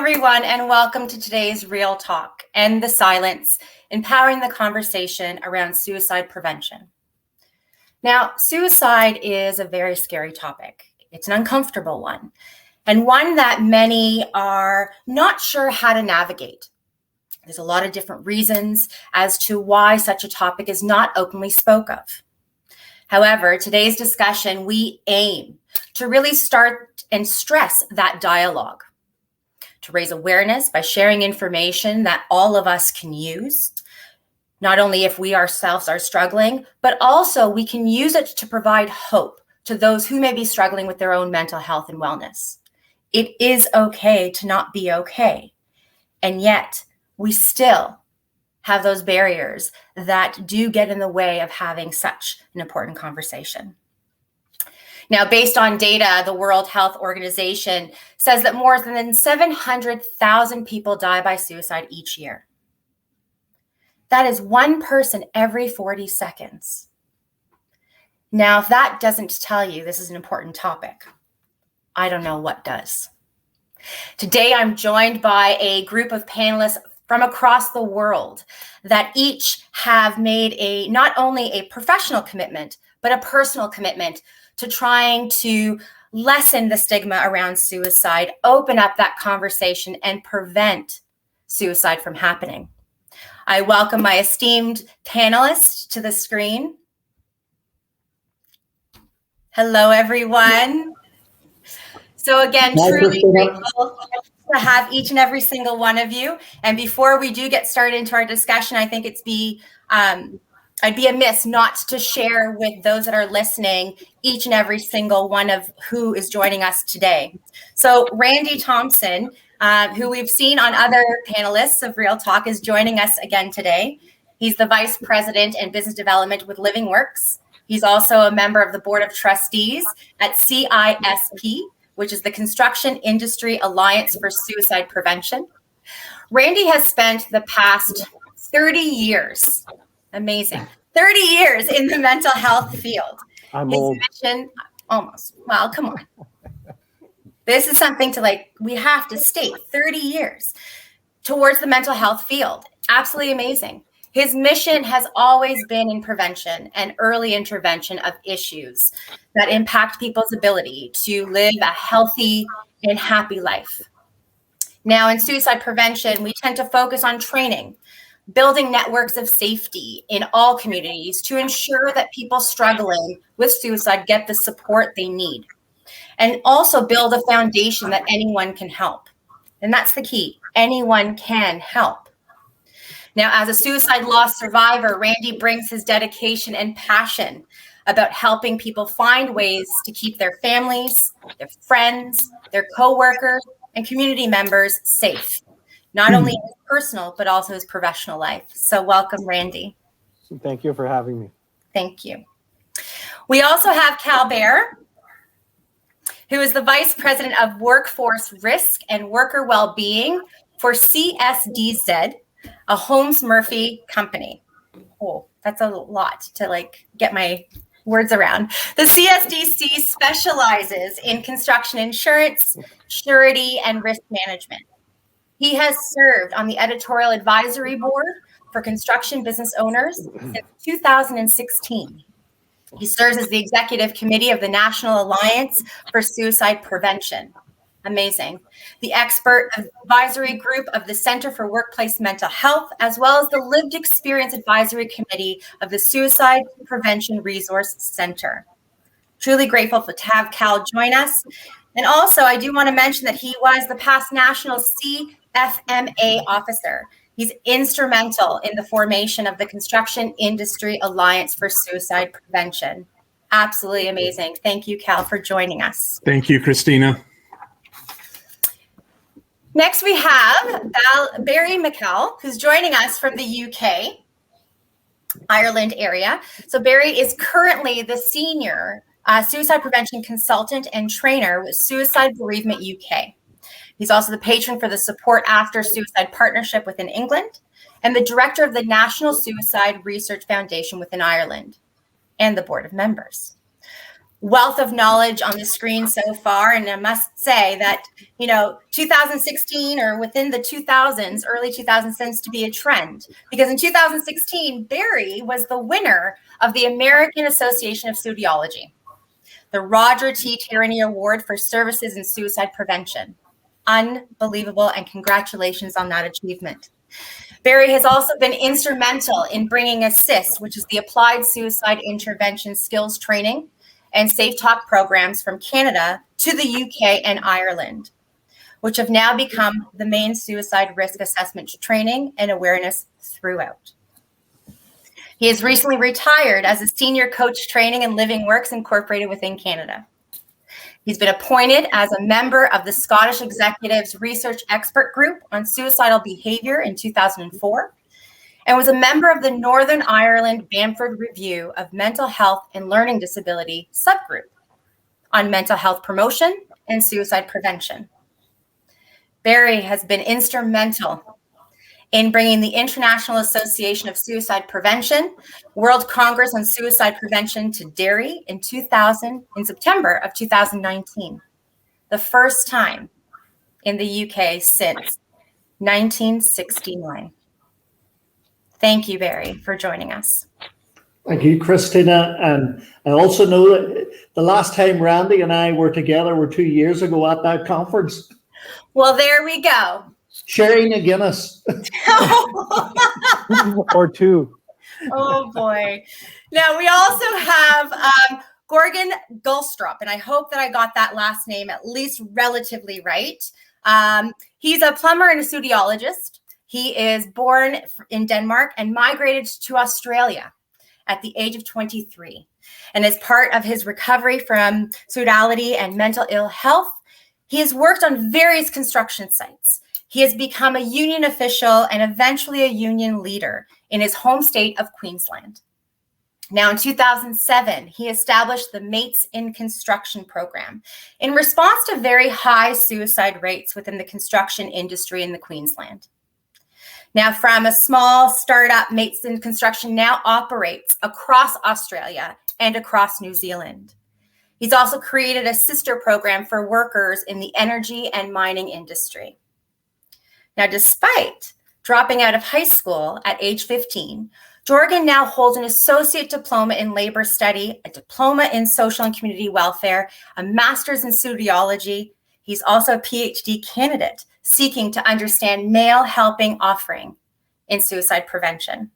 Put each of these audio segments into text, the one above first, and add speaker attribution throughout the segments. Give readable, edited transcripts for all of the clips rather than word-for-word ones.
Speaker 1: everyone, and welcome to today's Real Talk, End the Silence, Empowering the Conversation around Suicide Prevention. Now, suicide is a very scary topic. It's an uncomfortable one, and one that many are not sure how to navigate. There's a lot of different reasons as to why such a topic is not openly spoke of. However, today's discussion, we aim to really start and stress that dialogue, to raise awareness by sharing information that all of us can use, not only if we ourselves are struggling, but also we can use it to provide hope to those who may be struggling with their own mental health and wellness. It is okay to not be okay, and yet we still have those barriers that do get in the way of having such an important conversation. Now, based on data, the World Health Organization says that more than 700,000 people die by suicide each year. That is one person every 40 seconds. Now, if that doesn't tell you this is an important topic, I don't know what does. Today, I'm joined by a group of panelists from across the world that each have made not only a professional commitment, but a personal commitment to trying to lessen the stigma around suicide, open up that conversation, and prevent suicide from happening. I welcome my esteemed panelists to the screen. Hello, everyone. So again, truly grateful to have each and every single one of you. And before we do get started into our discussion, I think I'd be amiss not to share with those that are listening each and every single one of who is joining us today. So Randy Thompson, who we've seen on other panelists of Real Talk, is joining us again today. He's the Vice President and Business Development with Living Works. He's also a member of the Board of Trustees at CISP, which is the Construction Industry Alliance for Suicide Prevention. Randy has spent the past 30 years, amazing, 30 years in the mental health field.
Speaker 2: I'm old.
Speaker 1: Mission, almost, well, come on. This is something we have to state, 30 years towards the mental health field. Absolutely amazing. His mission has always been in prevention and early intervention of issues that impact people's ability to live a healthy and happy life. Now, in suicide prevention, we tend to focus on training, building networks of safety in all communities to ensure that people struggling with suicide get the support they need, and also build a foundation that anyone can help. And that's the key. Anyone can help. Now, as a suicide loss survivor, Randy brings his dedication and passion about helping people find ways to keep their families, their friends, their coworkers, and community members safe, not only in his personal, but also his professional life. So welcome, Randy.
Speaker 2: Thank you for having me.
Speaker 1: Thank you. We also have Cal Bear, who is the Vice President of Workforce Risk and Worker Wellbeing for CSDZ, a Holmes Murphy company. Oh, that's a lot to get my words around. The CSDC specializes in construction insurance, surety, and risk management. He has served on the editorial advisory board for construction business owners since 2016. He serves as the executive committee of the National Alliance for Suicide Prevention. Amazing. The expert advisory group of the Center for Workplace Mental Health, as well as the Lived Experience Advisory Committee of the Suicide Prevention Resource Center. Truly grateful to have Cal join us. And also, I do want to mention that he was the past national CFMA officer. He's instrumental in the formation of the Construction Industry Alliance for Suicide Prevention. Absolutely amazing. Thank you, Cal, for joining us.
Speaker 3: Thank you, Christina.
Speaker 1: Next, we have Barry McCall, who's joining us from the UK, Ireland area. So Barry is currently the senior suicide prevention consultant and trainer with Suicide Bereavement UK. He's also the patron for the Support After Suicide Partnership within England and the director of the National Suicide Research Foundation within Ireland and the board of members. wealth of knowledge on the screen so far. And I must say that, 2016 or within the 2000s, early 2000s tends to be a trend, because in 2016, Barry was the winner of the American Association of Suicidology, the Roger T. Tierney Award for Services in Suicide Prevention. Unbelievable, and congratulations on that achievement. Barry has also been instrumental in bringing ASSIST, which is the Applied Suicide Intervention Skills Training and Safe Talk programs from Canada to the UK and Ireland, which have now become the main suicide risk assessment training and awareness throughout. He has recently retired as a senior coach training and Living Works Incorporated within Canada. He's been appointed as a member of the Scottish Executives Research Expert Group on Suicidal Behaviour in 2004, and was a member of the Northern Ireland Bamford Review of Mental Health and Learning Disability subgroup on mental health promotion and suicide prevention. Barry has been instrumental in bringing the International Association of Suicide Prevention World Congress on Suicide Prevention to Derry in September of 2019, the first time in the UK since 1969. Thank you, Barry, for joining us.
Speaker 3: Thank you, Christina. And I also know that the last time Randy and I were together were 2 years ago at that conference.
Speaker 1: Well, there we go.
Speaker 3: Sharing a Guinness.
Speaker 2: Or two.
Speaker 1: Oh, boy. Now, we also have Gorgon Gulstrup, and I hope that I got that last name at least relatively right. He's a plumber and a suicidologist. He is born in Denmark and migrated to Australia at the age of 23. And as part of his recovery from suicidality and mental ill health, he has worked on various construction sites. He has become a union official and eventually a union leader in his home state of Queensland. Now, in 2007, he established the Mates in Construction program in response to very high suicide rates within the construction industry in the Queensland. Now, from a small startup, Mates in Construction now operates across Australia and across New Zealand. He's also created a sister program for workers in the energy and mining industry. Now, despite dropping out of high school at age 15, Jorgen now holds an associate diploma in labor study, a diploma in social and community welfare, a master's in suicidology. He's also a PhD candidate seeking to understand male helping offering in suicide prevention.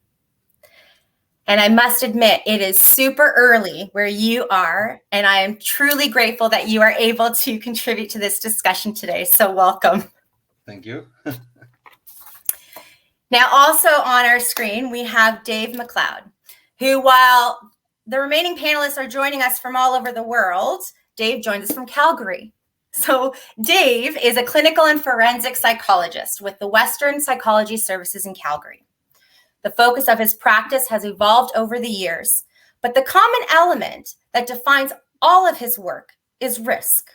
Speaker 1: And I must admit, it is super early where you are, and I am truly grateful that you are able to contribute to this discussion today. So welcome.
Speaker 4: Thank you.
Speaker 1: Now, also on our screen, we have Dave McLeod, who, while the remaining panelists are joining us from all over the world, Dave joins us from Calgary. So Dave is a clinical and forensic psychologist with the Western Psychology Services in Calgary. The focus of his practice has evolved over the years, but the common element that defines all of his work is risk.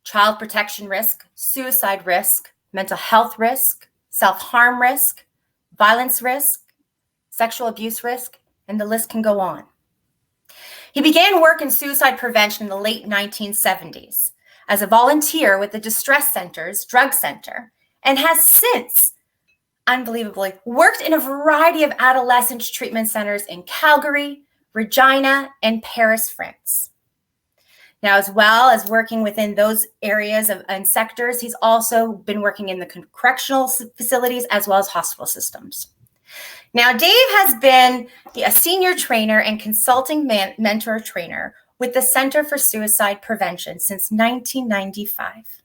Speaker 1: Child protection risk, suicide risk, mental health risk, self-harm risk, violence risk, sexual abuse risk, and the list can go on. He began work in suicide prevention in the late 1970s as a volunteer with the Distress Center's Drug Center, and has since, unbelievably, worked in a variety of adolescent treatment centers in Calgary, Regina, and Paris, France. Now, as well as working within those areas and sectors, he's also been working in the correctional facilities as well as hospital systems. Now, Dave has been a senior trainer and consulting mentor trainer with the Center for Suicide Prevention since 1995.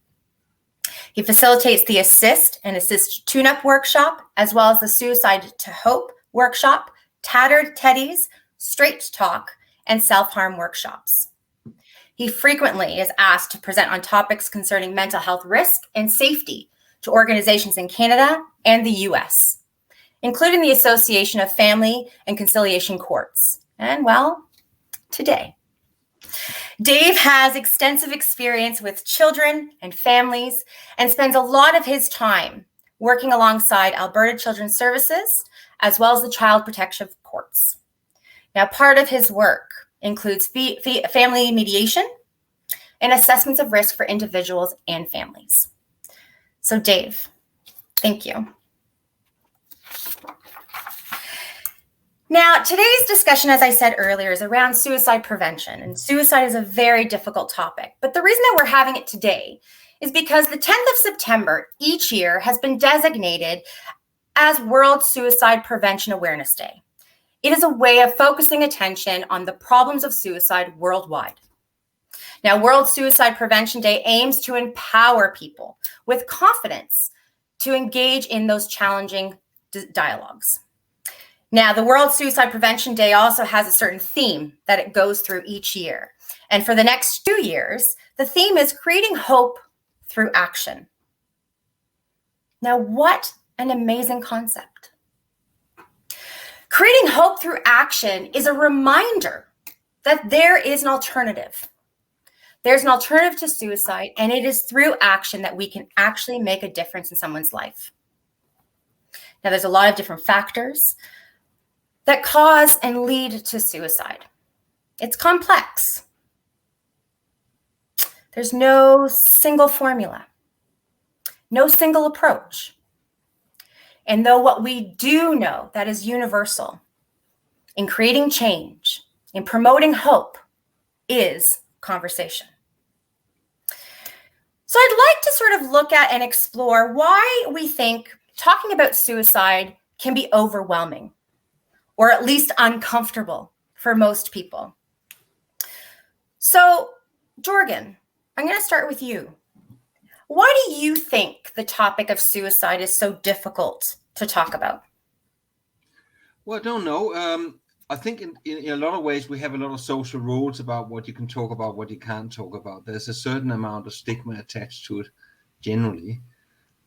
Speaker 1: He facilitates the ASSIST and ASSIST Tune-Up Workshop, as well as the Suicide to Hope Workshop, Tattered Teddies, Straight Talk, and Self-Harm Workshops. He frequently is asked to present on topics concerning mental health risk and safety to organizations in Canada and the US, including the Association of Family and Conciliation Courts, and, well, today. Dave has extensive experience with children and families and spends a lot of his time working alongside Alberta Children's Services, as well as the Child Protection Courts. Now, part of his work includes family mediation and assessments of risk for individuals and families. So Dave, thank you. Now, today's discussion, as I said earlier, is around suicide prevention, and suicide is a very difficult topic. But the reason that we're having it today is because the 10th of September each year has been designated as World Suicide Prevention Awareness Day. It is a way of focusing attention on the problems of suicide worldwide. Now, World Suicide Prevention Day aims to empower people with confidence to engage in those challenging dialogues. Now, the World Suicide Prevention Day also has a certain theme that it goes through each year. And for the next 2 years, the theme is creating hope through action. Now, what an amazing concept. Creating hope through action is a reminder that there is an alternative. There's an alternative to suicide, and it is through action that we can actually make a difference in someone's life. Now, there's a lot of different factors that cause and lead to suicide. It's complex. There's no single formula, no single approach. And though what we do know that is universal in creating change, in promoting hope, is conversation. So I'd like to sort of look at and explore why we think talking about suicide can be overwhelming, or at least uncomfortable for most people. So, Jorgen, I'm going to start with you. Why do you think the topic of suicide is so difficult to talk about?
Speaker 4: Well, I don't know. I think in a lot of ways we have a lot of social rules about what you can talk about, what you can't talk about. There's a certain amount of stigma attached to it generally.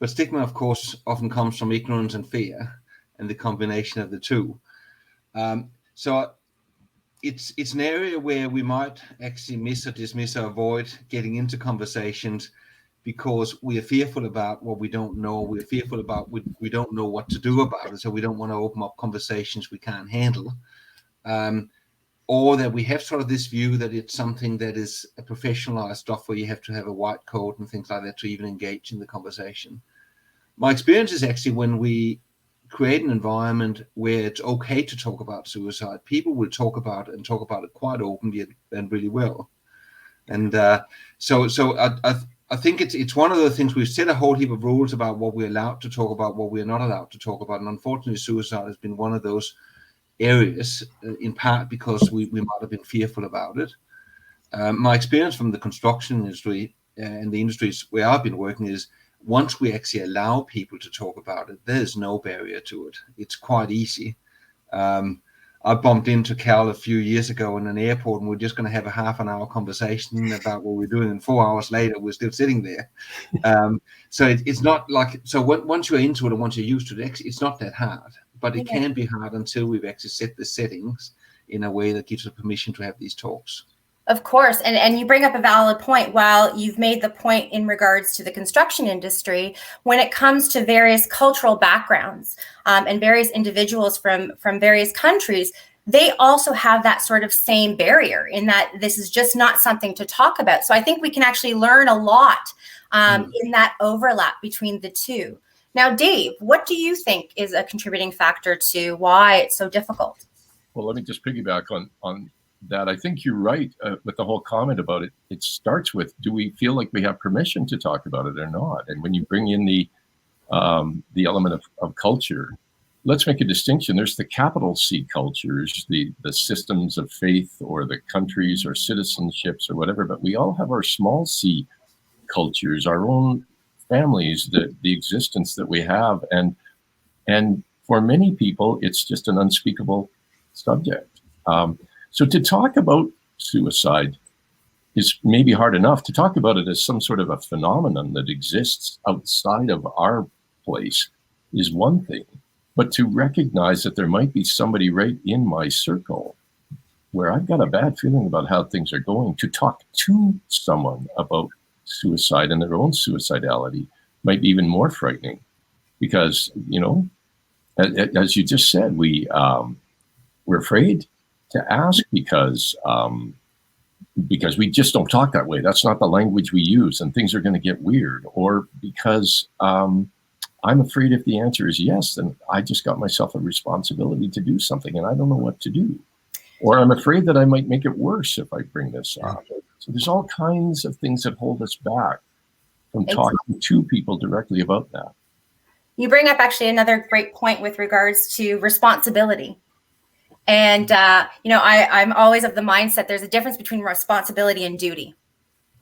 Speaker 4: But stigma, of course, often comes from ignorance and fear, and the combination of the two. So it's an area where we might actually miss or dismiss or avoid getting into conversations because we are fearful about what we don't know. We're fearful about we don't know what to do about it. So we don't want to open up conversations we can't handle. Or that we have sort of this view that it's something that is a professionalized stuff where you have to have a white coat and things like that to even engage in the conversation. My experience is actually when we create an environment where it's okay to talk about suicide, people will talk about it quite openly and really well. And so I think it's one of the things we've set a whole heap of rules about what we're allowed to talk about, what we're not allowed to talk about. And unfortunately, suicide has been one of those areas, in part because we might have been fearful about it. My experience from the construction industry and the industries where I've been working is once we actually allow people to talk about it, there's no barrier to it. It's quite easy. I bumped into Cal a few years ago in an airport, and we're just going to have a half an hour conversation about what we're doing. And 4 hours later, we're still sitting there. So it's not like, so once you're into it and once you're used to it, it's not that hard. But it can be hard until we've actually set the settings in a way that gives us permission to have these talks.
Speaker 1: Of course. And you bring up a valid point. While you've made the point in regards to the construction industry, when it comes to various cultural backgrounds and various individuals from various countries, they also have that sort of same barrier in that this is just not something to talk about. So I think we can actually learn a lot in that overlap between the two. Now, Dave, what do you think is a contributing factor to why it's so difficult?
Speaker 5: Well, let me just piggyback on that. I think you're right with the whole comment about it. It starts with, do we feel like we have permission to talk about it or not? And when you bring in the element of culture, let's make a distinction. There's the capital C cultures, the systems of faith or the countries or citizenships or whatever, but we all have our small c cultures, our own families, the existence that we have. And for many people, it's just an unspeakable subject. So to talk about suicide is maybe hard enough. To talk about it as some sort of a phenomenon that exists outside of our place is one thing. But to recognize that there might be somebody right in my circle where I've got a bad feeling about how things are going, to talk to someone about suicide and their own suicidality might be even more frightening. Because, you know, as you just said, we're afraid ask because we just don't talk that way. That's not the language we use, and things are going to get weird. Or because I'm afraid if the answer is yes, then I just got myself a responsibility to do something, and I don't know what to do. Or I'm afraid that I might make it worse if I bring this up. So there's all kinds of things that hold us back from talking to people directly about that.
Speaker 1: You bring up actually another great point with regards to responsibility. And, I'm always of the mindset there's a difference between responsibility and duty,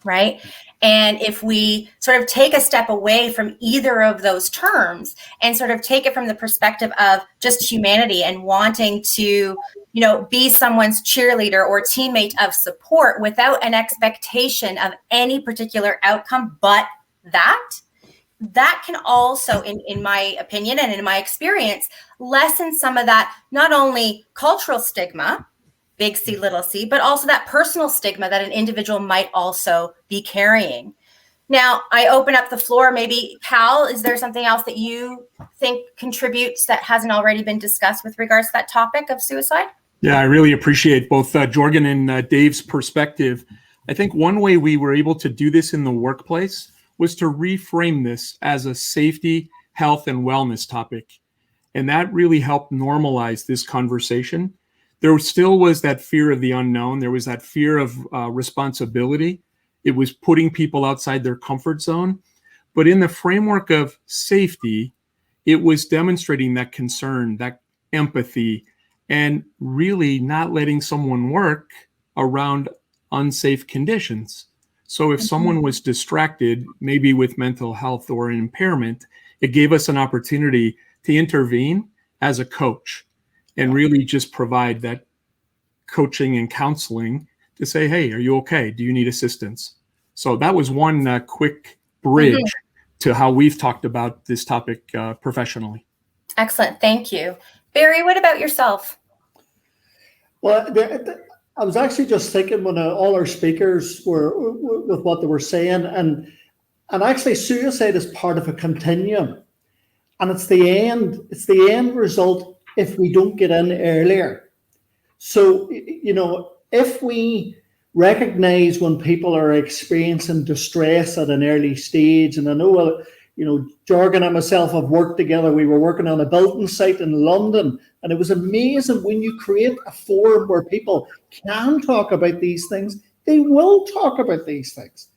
Speaker 1: right? And if we sort of take a step away from either of those terms and sort of take it from the perspective of just humanity and wanting to, be someone's cheerleader or teammate of support without an expectation of any particular outcome, but that can also, in my opinion and in my experience, lessen some of that, not only cultural stigma, big C, little c, but also that personal stigma that an individual might also be carrying. Now, I open up the floor. Maybe, Cal, is there something else that you think contributes that hasn't already been discussed with regards to that topic of suicide?
Speaker 6: Yeah, I really appreciate both Jorgen and Dave's perspective. I think one way we were able to do this in the workplace was to reframe this as a safety, health, and wellness topic. And that really helped normalize this conversation. There still was that fear of the unknown. There was that fear of responsibility. It was putting people outside their comfort zone. But in the framework of safety, it was demonstrating that concern, that empathy, and really not letting someone work around unsafe conditions. So if someone was distracted, maybe with mental health or an impairment, it gave us an opportunity to intervene as a coach and really just provide that coaching and counseling to say, hey, are you okay? Do you need assistance? So that was one quick bridge to how we've talked about this topic professionally.
Speaker 1: Excellent. Thank you. Barry, what about yourself?
Speaker 3: Well, I was actually just thinking when all our speakers were with what they were saying, and actually suicide is part of a continuum, and it's the end result if we don't get in earlier. So, if we recognize when people are experiencing distress at an early stage, and I know, Jorgen and myself have worked together. We were working on a building site in London, and it was amazing when you create a forum where people can talk about these things, they will talk about these things.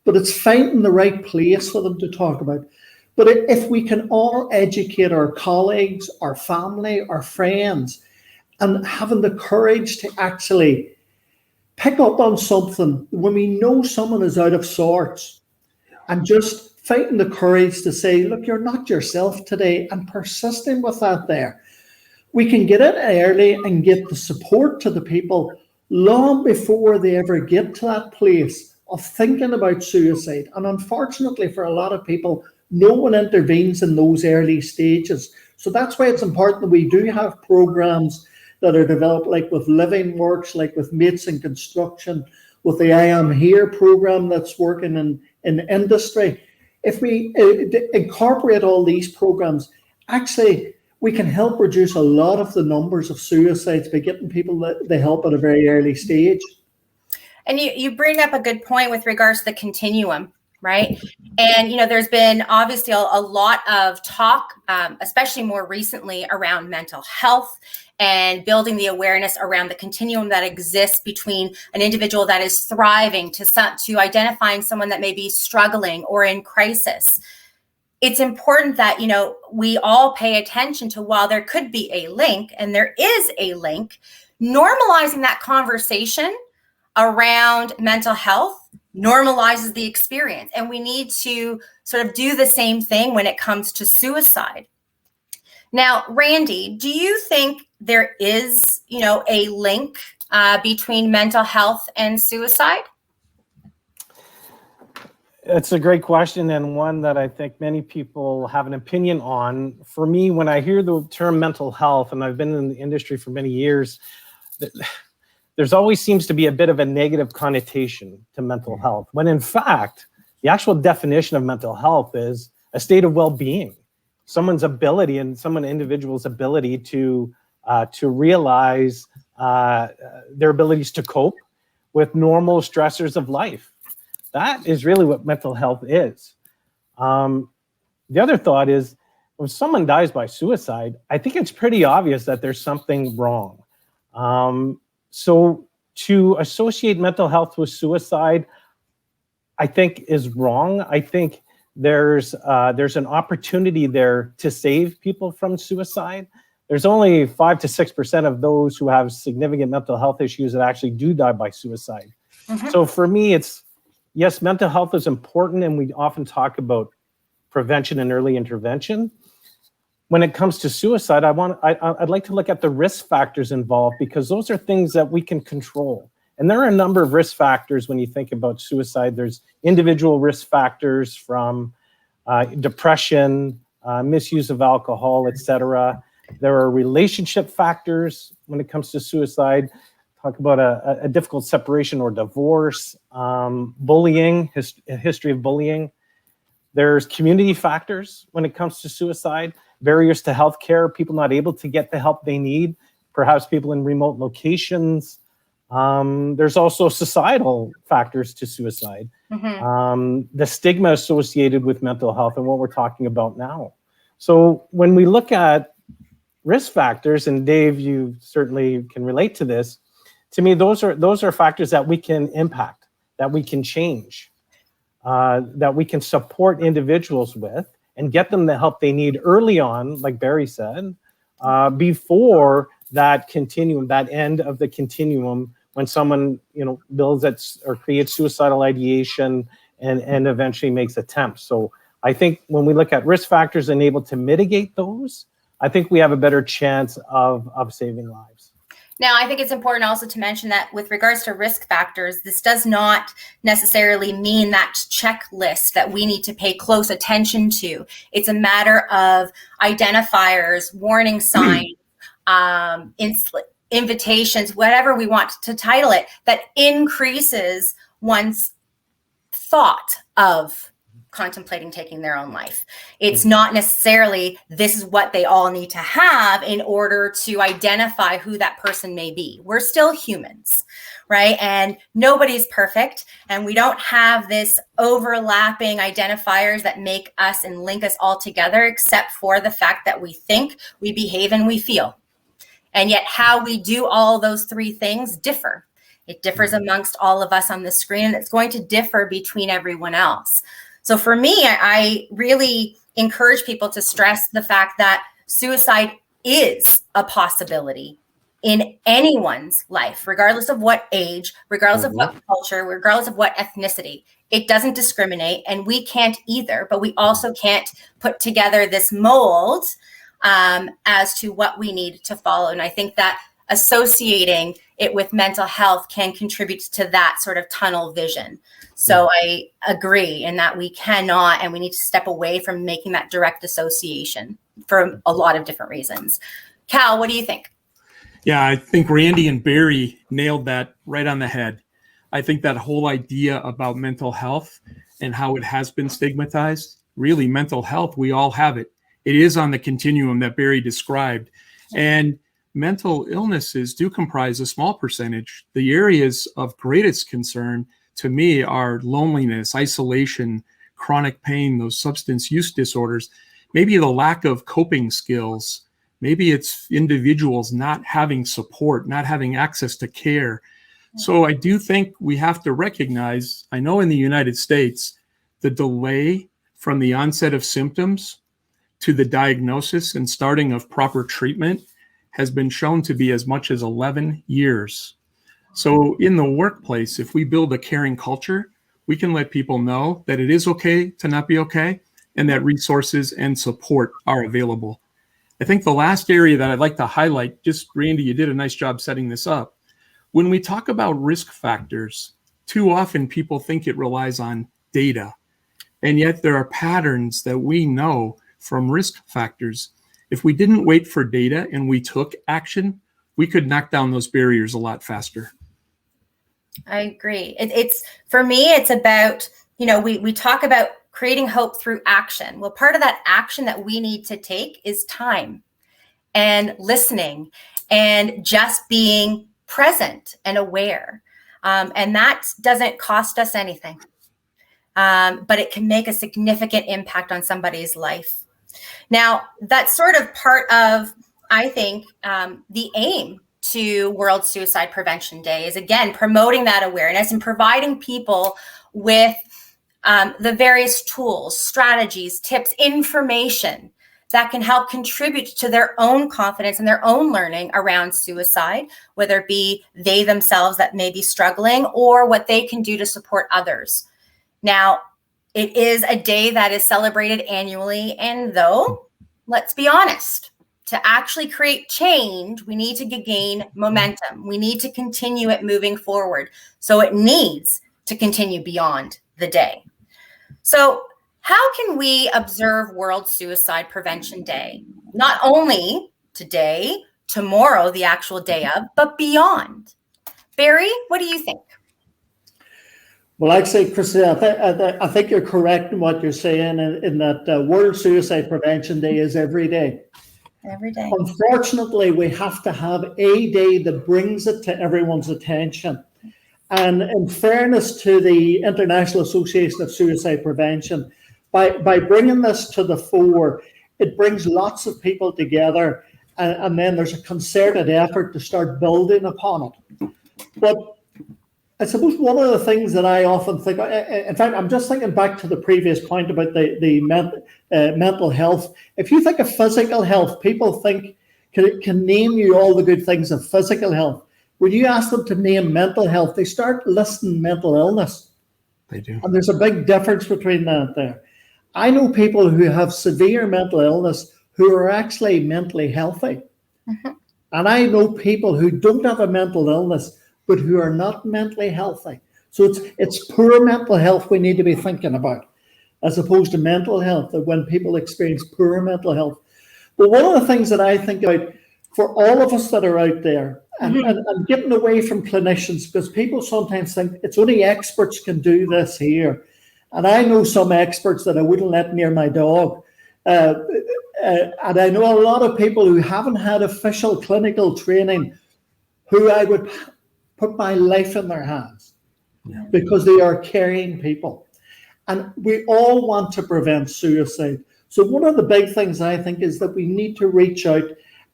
Speaker 3: But it's finding the right place for them to talk about. But if we can all educate our colleagues, our family, our friends, and having the courage to actually pick up on something when we know someone is out of sorts, and just fighting the courage to say, look, you're not yourself today, and persisting with that there. We can get in early and get the support to the people long before they ever get to that place of thinking about suicide. And unfortunately for a lot of people, no one intervenes in those early stages. So that's why it's important that we do have programs that are developed, like with Living Works, like with Mates in Construction, with the I Am Here program that's working in industry. If we incorporate all these programs, actually, we can help reduce a lot of the numbers of suicides by getting people the help at a very early stage.
Speaker 1: And you bring up a good point with regards to the continuum, right? And, there's been obviously a lot of talk, especially more recently, around mental health and building the awareness around the continuum that exists between an individual that is thriving to identifying someone that may be struggling or in crisis. It's important that, we all pay attention to, while there could be a link, and there is a link, normalizing that conversation around mental health normalizes the experience. And we need to sort of do the same thing when it comes to suicide. Now, Randy, do you think there is, a link between mental health and suicide?
Speaker 2: It's a great question, and one that I think many people have an opinion on. For me, when I hear the term mental health, and I've been in the industry for many years, there's always seems to be a bit of a negative connotation to mental health, when in fact, the actual definition of mental health is a state of well-being, someone's ability and individual's ability to realize their abilities to cope with normal stressors of life. That is really what mental health is. The other thought is, when someone dies by suicide, I think it's pretty obvious that there's something wrong. So to associate mental health with suicide, I think is wrong. I think there's an opportunity there to save people from suicide. There's only 5 to 6% of those who have significant mental health issues that actually do die by suicide. Mm-hmm. So for me, it's, yes, mental health is important, and we often talk about prevention and early intervention. When it comes to suicide, I'd like to look at the risk factors involved, because those are things that we can control. And there are a number of risk factors when you think about suicide. There's individual risk factors from depression, misuse of alcohol, etc. There are relationship factors when it comes to suicide. Talk about a difficult separation or divorce, bullying, a history of bullying. There's community factors when it comes to suicide, barriers to healthcare, people not able to get the help they need, perhaps people in remote locations. There's also societal factors to suicide, the stigma associated with mental health and what we're talking about now. So when we look at risk factors, and Dave, you certainly can relate to this, to me, those are factors that we can impact, that we can change, that we can support individuals with and get them the help they need early on, like Barry said, before that continuum, that end of the continuum, when someone, builds that or creates suicidal ideation and eventually makes attempts. So I think when we look at risk factors and able to mitigate those, I think we have a better chance of saving lives.
Speaker 1: Now, I think it's important also to mention that with regards to risk factors, this does not necessarily mean that checklist that we need to pay close attention to. It's a matter of identifiers, warning signs, invitations, whatever we want to title it, that increases one's thought of contemplating taking their own life. It's not necessarily this is what they all need to have in order to identify who that person may be. We're still humans, right? And nobody's perfect. And we don't have this overlapping identifiers that make us and link us all together, except for the fact that we think, we behave, and we feel. And yet how we do all those three things differ. It differs amongst all of us on the screen, and it's going to differ between everyone else. So for me, I really encourage people to stress the fact that suicide is a possibility in anyone's life, regardless of what age, regardless of what culture, regardless of what ethnicity. It doesn't discriminate, and we can't either, but we also can't put together this mold as to what we need to follow. And I think that associating it with mental health can contribute to that sort of tunnel vision. So I agree in that we cannot, and we need to step away from making that direct association for a lot of different reasons. Cal, what do you think?
Speaker 6: Yeah, I think Randy and Barry nailed that right on the head. I think that whole idea about mental health and how it has been stigmatized, really mental health, we all have it. It is on the continuum that Barry described. And mental illnesses do comprise a small percentage. The areas of greatest concern to me are loneliness, isolation, chronic pain, those substance use disorders, maybe the lack of coping skills. Maybe it's individuals not having support, not having access to care. So I do think we have to recognize, I know in the United States, the delay from the onset of symptoms to the diagnosis and starting of proper treatment has been shown to be as much as 11 years. So in the workplace, if we build a caring culture, we can let people know that it is okay to not be okay and that resources and support are available. I think the last area that I'd like to highlight, just Randy, you did a nice job setting this up. When we talk about risk factors, too often people think it relies on data. And yet there are patterns that we know from risk factors. If we didn't wait for data and we took action, we could knock down those barriers a lot faster.
Speaker 1: I agree. It's for me, it's about, we talk about creating hope through action. Well, part of that action that we need to take is time and listening and just being present and aware. And that doesn't cost us anything, but it can make a significant impact on somebody's life. Now, that's sort of part of, I think, the aim to World Suicide Prevention Day is, again, promoting that awareness and providing people with the various tools, strategies, tips, information that can help contribute to their own confidence and their own learning around suicide, whether it be they themselves that may be struggling or what they can do to support others. Now, it is a day that is celebrated annually, and though, let's be honest, to actually create change, we need to gain momentum. We need to continue it moving forward. So it needs to continue beyond the day. So how can we observe World Suicide Prevention Day? Not only today, tomorrow, the actual day of, but beyond. Barry, what do you think?
Speaker 3: Well, I'd say, Christina, I think you're correct in what you're saying in that World Suicide Prevention Day is every day.
Speaker 1: Every day.
Speaker 3: Unfortunately, we have to have a day that brings it to everyone's attention. And in fairness to the International Association of Suicide Prevention, by bringing this to the fore, it brings lots of people together, and then there's a concerted effort to start building upon it. But I suppose one of the things that I often think, in fact, I'm just thinking back to the previous point about the mental health. If you think of physical health, people can name you all the good things of physical health. When you ask them to name mental health, they start listing mental illness.
Speaker 6: They do.
Speaker 3: And there's a big difference between that there. I know people who have severe mental illness who are actually mentally healthy. Mm-hmm. And I know people who don't have a mental illness, but who are not mentally healthy. So it's poor mental health we need to be thinking about, as opposed to mental health, that when people experience poor mental health. But one of the things that I think about for all of us that are out there, and getting away from clinicians, because people sometimes think it's only experts can do this here. And I know some experts that I wouldn't let near my dog. And I know a lot of people who haven't had official clinical training who I would put my life in their hands because they are caring people. And we all want to prevent suicide. So one of the big things I think is that we need to reach out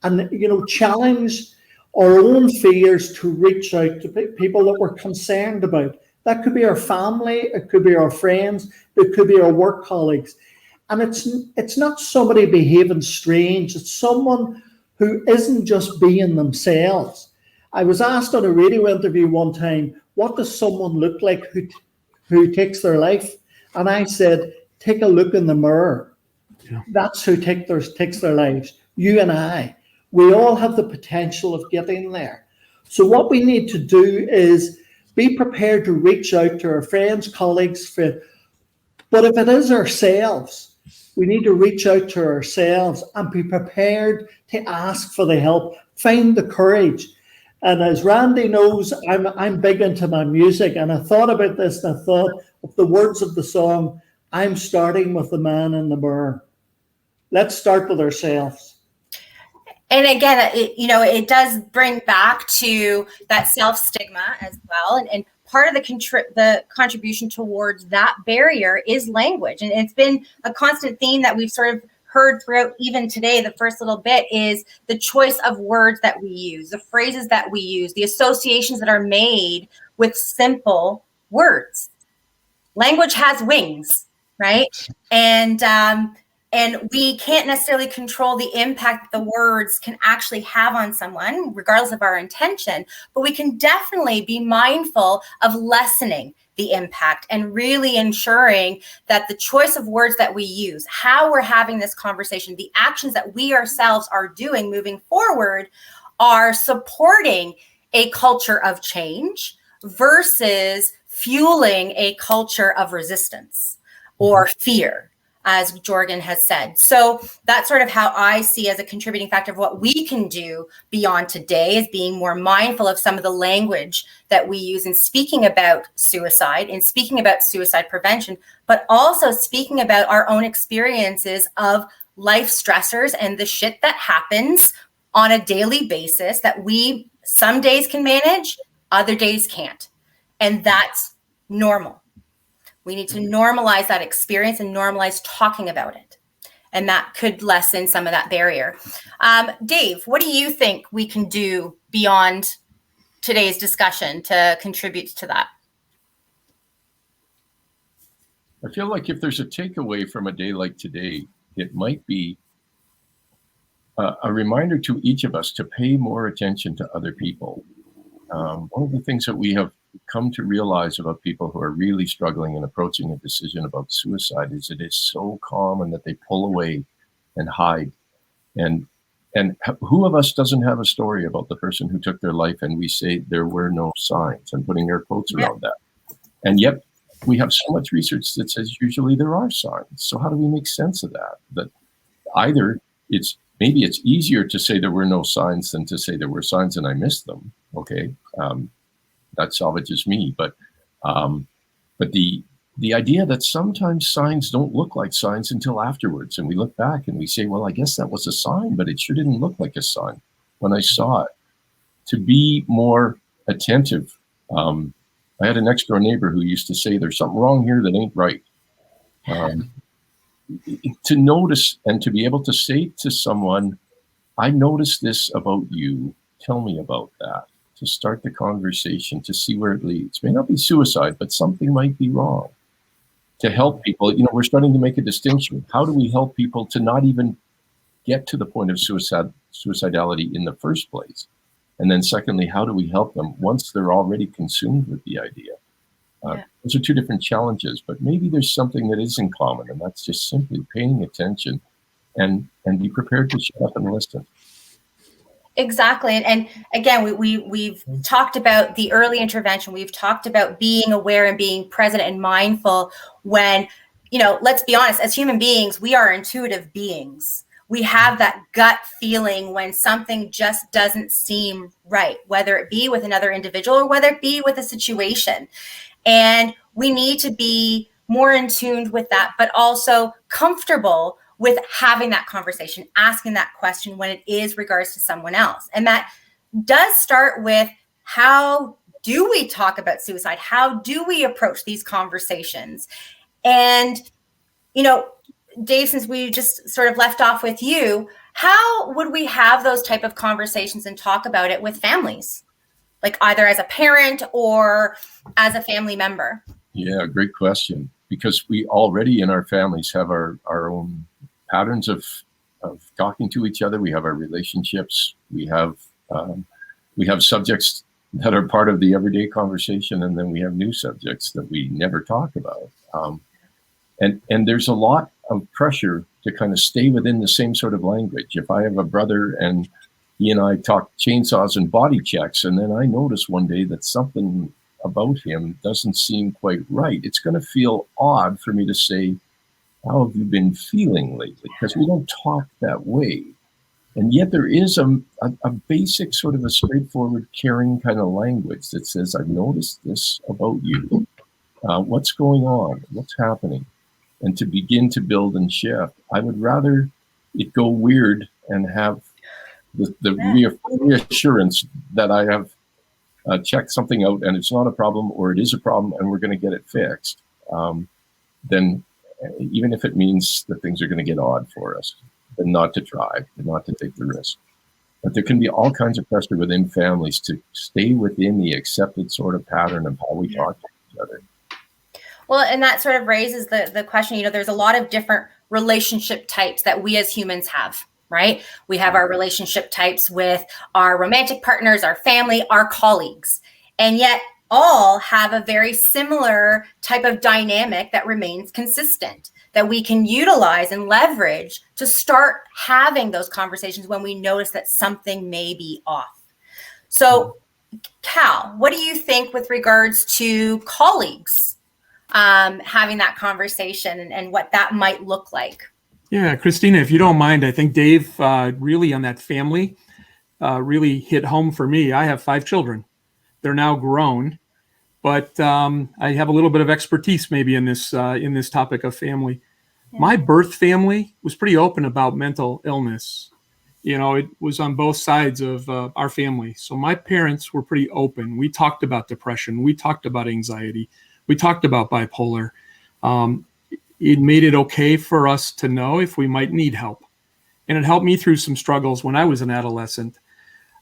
Speaker 3: and, challenge our own fears to reach out to people that we're concerned about. That could be our family, it could be our friends, it could be our work colleagues. And it's not somebody behaving strange, it's someone who isn't just being themselves. I was asked on a radio interview one time, what does someone look like who takes their life? And I said, take a look in the mirror. Yeah. That's who takes their lives. You and I. We all have the potential of getting there. So what we need to do is be prepared to reach out to our friends, colleagues. But if it is ourselves, we need to reach out to ourselves and be prepared to ask for the help, find the courage. And as Randy knows, I'm big into my music, and I thought about this and I thought of the words of the song, I'm starting with the man in the mirror. Let's start with ourselves.
Speaker 1: And again, it does bring back to that self-stigma as well. And part of the contribution towards that barrier is language. And it's been a constant theme that we've sort of heard throughout even today. The first little bit is the choice of words that we use, the phrases that we use, the associations that are made with simple words. Language has wings, right? And we can't necessarily control the impact that the words can actually have on someone, regardless of our intention, but we can definitely be mindful of lessening the impact and really ensuring that the choice of words that we use, how we're having this conversation, the actions that we ourselves are doing moving forward are supporting a culture of change versus fueling a culture of resistance or fear, as Jorgen has said. So that's sort of how I see as a contributing factor of what we can do beyond today is being more mindful of some of the language that we use in speaking about suicide and speaking about suicide prevention, but also speaking about our own experiences of life stressors and the shit that happens on a daily basis that we some days can manage, other days can't. And that's normal. We need to normalize that experience and normalize talking about it. And that could lessen some of that barrier. Dave, what do you think we can do beyond today's discussion to contribute to that?
Speaker 5: I feel like if there's a takeaway from a day like today, it might be a reminder to each of us to pay more attention to other people. One of the things that we have come to realize about people who are really struggling and approaching a decision about suicide is it is so common that they pull away and hide. And who of us doesn't have a story about the person who took their life and we say there were no signs? I'm putting air quotes around that. And yet we have so much research that says usually there are signs. So how do we make sense of that? That either maybe it's easier to say there were no signs than to say there were signs and I missed them. Okay, that salvages me. But the idea that sometimes signs don't look like signs until afterwards, and we look back and we say, well, I guess that was a sign, but it sure didn't look like a sign when I saw it. To be more attentive. I had a next door neighbor who used to say, there's something wrong here that ain't right. To notice and to be able to say to someone, I noticed this about you, tell me about that, to start the conversation, to see where it leads. May not be suicide, but something might be wrong. To help people, we're starting to make a distinction. How do we help people to not even get to the point of suicidality in the first place? And then secondly, how do we help them once they're already consumed with the idea? Those are two different challenges, but maybe there's something that is in common, and that's just simply paying attention and be prepared to shut up and listen.
Speaker 1: Exactly. And again, we've talked about the early intervention. We've talked about being aware and being present and mindful when, let's be honest, as human beings, we are intuitive beings. We have that gut feeling when something just doesn't seem right, whether it be with another individual or whether it be with a situation. And we need to be more in tune with that, but also comfortable with having that conversation, asking that question when it is regards to someone else. And that does start with, how do we talk about suicide? How do we approach these conversations? And, Dave, since we just sort of left off with you, how would we have those type of conversations and talk about it with families? Like either as a parent or as a family member?
Speaker 5: Yeah, great question. Because we already in our families have our own patterns of talking to each other. We have our relationships. We have subjects that are part of the everyday conversation, and then we have new subjects that we never talk about. And there's a lot of pressure to kind of stay within the same sort of language. If I have a brother and he and I talk chainsaws and body checks, and then I notice one day that something about him doesn't seem quite right, it's going to feel odd for me to say, how have you been feeling lately? Because we don't talk that way. And yet there is a basic sort of a straightforward, caring kind of language that says, I've noticed this about you. What's going on? What's happening? And to begin to build and shift. I would rather it go weird and have the reassurance that I have checked something out and it's not a problem, or it is a problem and we're going to get it fixed. Then even if it means that things are going to get odd for us, then not to try, and not to take the risk. But there can be all kinds of pressure within families to stay within the accepted sort of pattern of how we talk to each other.
Speaker 1: Well, and that sort of raises the question, there's a lot of different relationship types that we as humans have, right? We have our relationship types with our romantic partners, our family, our colleagues, and yet all have a very similar type of dynamic that remains consistent, that we can utilize and leverage to start having those conversations when we notice that something may be off. So, Cal, what do you think with regards to colleagues having that conversation and what that might look like?
Speaker 6: Yeah, Christina, if you don't mind, I think Dave really on that family really hit home for me. I have 5 children. They're now grown, but I have a little bit of expertise maybe in this topic of family. Yeah. My birth family was pretty open about mental illness. it was on both sides of our family. So my parents were pretty open. We talked about depression. We talked about anxiety. We talked about bipolar. It made it okay for us to know if we might need help. And it helped me through some struggles when I was an adolescent.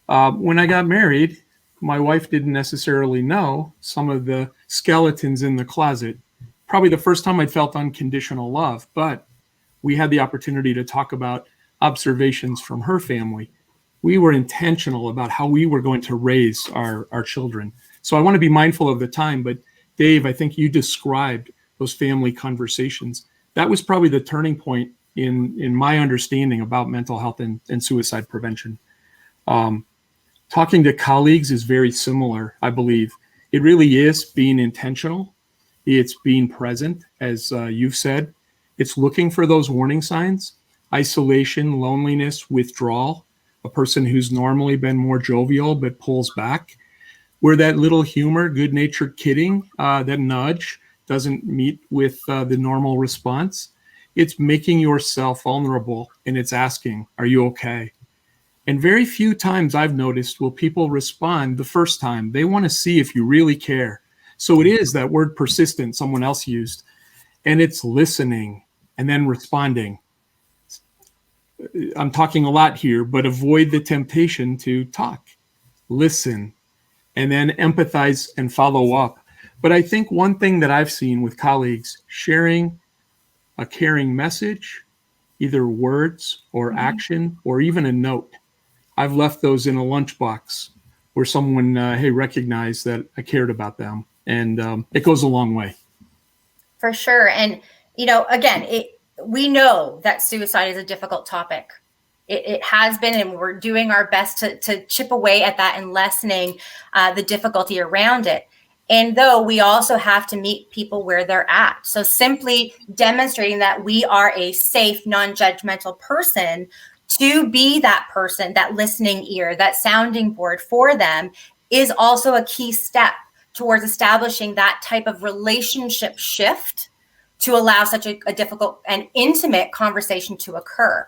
Speaker 6: When I got married, my wife didn't necessarily know some of the skeletons in the closet. Probably the first time I'd felt unconditional love, but we had the opportunity to talk about observations from her family. We were intentional about how we were going to raise our children. So I want to be mindful of the time, but Dave, I think you described those family conversations. That was probably the turning point in my understanding about mental health and suicide prevention. Talking to colleagues is very similar, I believe. It really is being intentional. It's being present, as you've said. It's looking for those warning signs: isolation, loneliness, withdrawal, a person who's normally been more jovial but pulls back, where that little humor, good-natured kidding, that nudge doesn't meet with the normal response. It's making yourself vulnerable, and it's asking, are you okay? And very few times I've noticed will people respond the first time. They want to see if you really care. So it is that word persistent someone else used, and it's listening and then responding. I'm talking a lot here, but avoid the temptation to talk, listen, and then empathize and follow up. But I think one thing that I've seen with colleagues, sharing a caring message, either words or action or even a note. I've left those in a lunchbox where someone, recognized that I cared about them. And it goes a long way.
Speaker 1: For sure. And, again, we know that suicide is a difficult topic. It has been, and we're doing our best to chip away at that and lessening the difficulty around it. And though we also have to meet people where they're at. So simply demonstrating that we are a safe, non-judgmental person to be that person, that listening ear, that sounding board for them is also a key step towards establishing that type of relationship shift to allow such a difficult and intimate conversation to occur.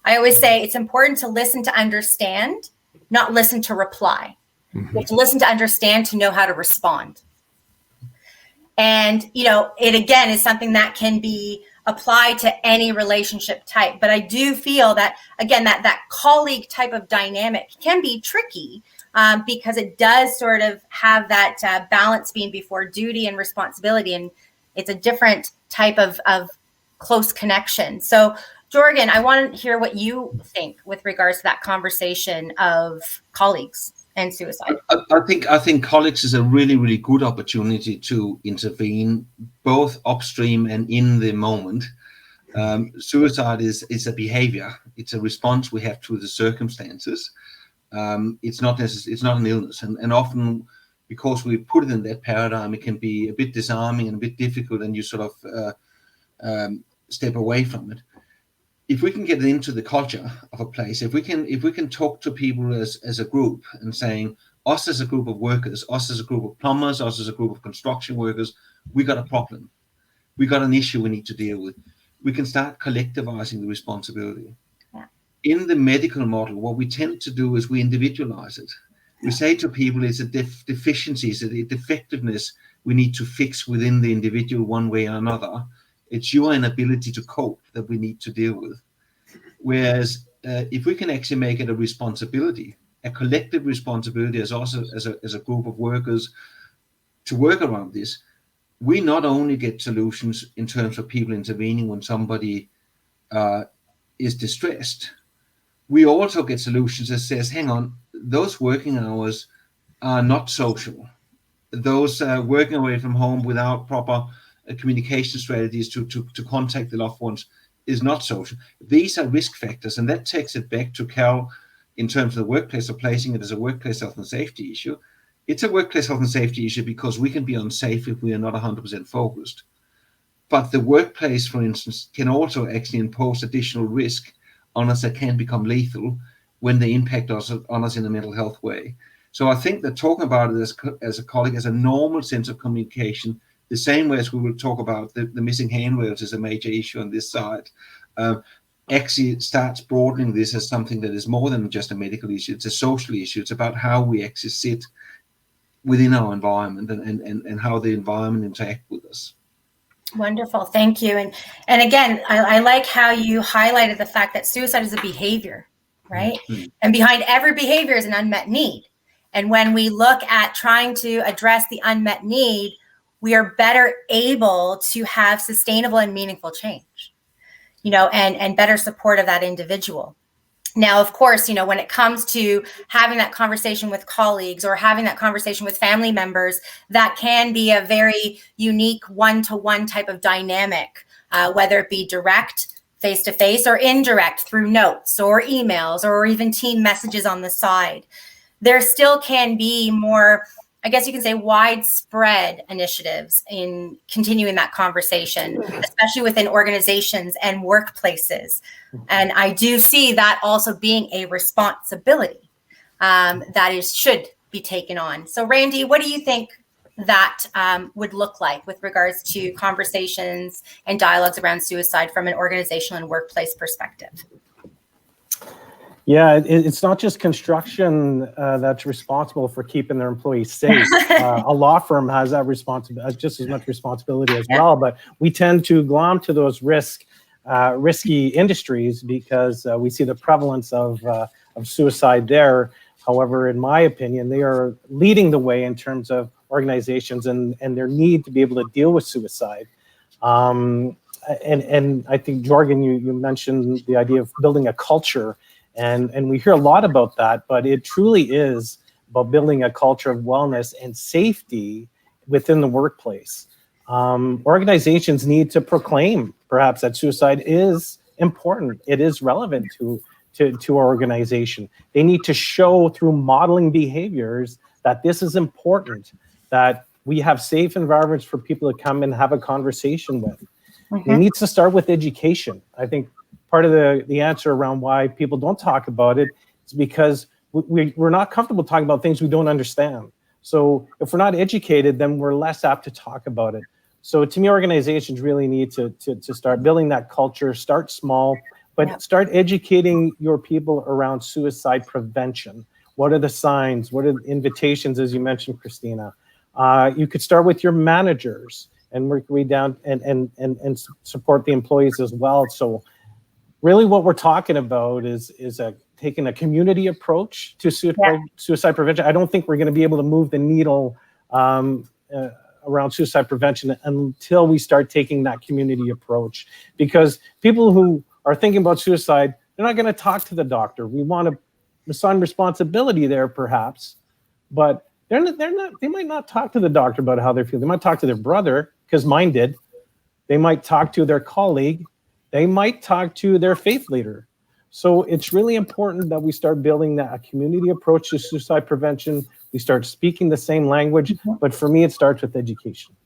Speaker 1: I always say it's important to listen to understand, not listen to reply. You have to listen to understand to know how to respond. And, it again is something that can be applied to any relationship type. But I do feel that, again, that colleague type of dynamic can be tricky because it does sort of have that balance being before duty and responsibility. And it's a different type of close connection. So, Jorgen, I want to hear what you think with regards to that conversation of colleagues and suicide.
Speaker 4: I think colleagues is a really, really good opportunity to intervene both upstream and in the moment. Suicide is a behavior. It's a response we have to the circumstances. It's not an illness, and often because we put it in that paradigm, it can be a bit disarming and a bit difficult, and you sort of step away from it. If we can get into the culture of a place, if we can talk to people as a group and saying, us as a group of workers, us as a group of plumbers, us as a group of construction workers, we got a problem. We got an issue we need to deal with. We can start collectivizing the responsibility.
Speaker 1: Yeah.
Speaker 4: In the medical model, what we tend to do is we individualize it. We say to people it's a deficiency, it's a defectiveness we need to fix within the individual one way or another. It's your inability to cope that we need to deal with. Whereas if we can actually make it a responsibility, a collective responsibility as a group of workers to work around this, we not only get solutions in terms of people intervening when somebody is distressed, we also get solutions that says, hang on, those working hours are not social. Those working away from home without proper communication strategies to contact the loved ones is not social. These are risk factors, and that takes it back to Cal in terms of the workplace, or placing it as a workplace health and safety issue. It's a workplace health and safety issue because we can be unsafe if we are not 100% focused. But the workplace, for instance, can also actually impose additional risk on us that can become lethal when they impact us on us in a mental health way. So I think that talking about it as a colleague, as a normal sense of communication, the same way as we will talk about the missing handrails is a major issue on this side. actually starts broadening this as something that is more than just a medical issue. It's a social issue. It's about how we actually sit within our environment and how the environment interact with us.
Speaker 1: Wonderful. Thank you. And again, I like how you highlighted the fact that suicide is a behavior, right?
Speaker 4: Mm-hmm.
Speaker 1: And behind every behavior is an unmet need. And when we look at trying to address the unmet need, we are better able to have sustainable and meaningful change, and better support of that individual. Now, of course, when it comes to having that conversation with colleagues or having that conversation with family members, that can be a very unique one-to-one type of dynamic, whether it be direct, face-to-face, or indirect through notes or emails or even team messages on the side. There still can be more, I guess you can say, widespread initiatives in continuing that conversation, especially within organizations and workplaces. And I do see that also being a responsibility that should be taken on. So Randy, what do you think that would look like with regards to conversations and dialogues around suicide from an organizational and workplace perspective?
Speaker 2: Yeah, it's not just construction that's responsible for keeping their employees safe. A law firm has that responsibility, just as much responsibility as well. But we tend to glom to those risky industries because we see the prevalence of suicide there. However, in my opinion, they are leading the way in terms of organizations and their need to be able to deal with suicide. And I think, Jorgen, you mentioned the idea of building a culture. And we hear a lot about that, but it truly is about building a culture of wellness and safety within the workplace. Organizations need to proclaim, perhaps, that suicide is important. It is relevant to our organization. They need to show through modeling behaviors that this is important, that we have safe environments for people to come and have a conversation with. Mm-hmm. It needs to start with education. I think part of the answer around why people don't talk about it is because we're not comfortable talking about things we don't understand. So if we're not educated, then we're less apt to talk about it. So to me, organizations really need to start building that culture, start small, but start educating your people around suicide prevention. What are the signs? What are the invitations, as you mentioned, Christina? You could start with your managers and work way down and support the employees as well. So really what we're talking about is taking a community approach to suicide prevention. I don't think we're going to be able to move the needle around suicide prevention until we start taking that community approach. Because people who are thinking about suicide, they're not going to talk to the doctor. We want to assign responsibility there, perhaps, but they might not talk to the doctor about how they're feeling. They might talk to their brother, because mine did. They might talk to their colleague. They might talk to their faith leader. So it's really important that we start building that community approach to suicide prevention. We start speaking the same language, but for me, it starts with education.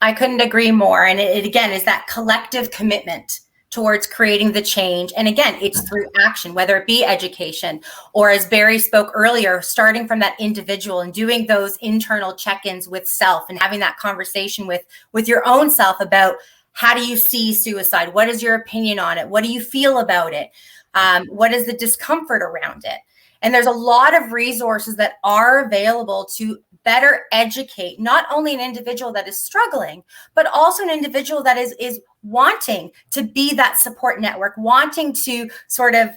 Speaker 1: I couldn't agree more. And it again is that collective commitment towards creating the change. And again, it's through action, whether it be education or, as Barry spoke earlier, starting from that individual and doing those internal check-ins with self and having that conversation with your own self about how do you see suicide? What is your opinion on it? What do you feel about it? What is the discomfort around it? And there's a lot of resources that are available to better educate not only an individual that is struggling, but also an individual that is wanting to be that support network, wanting to sort of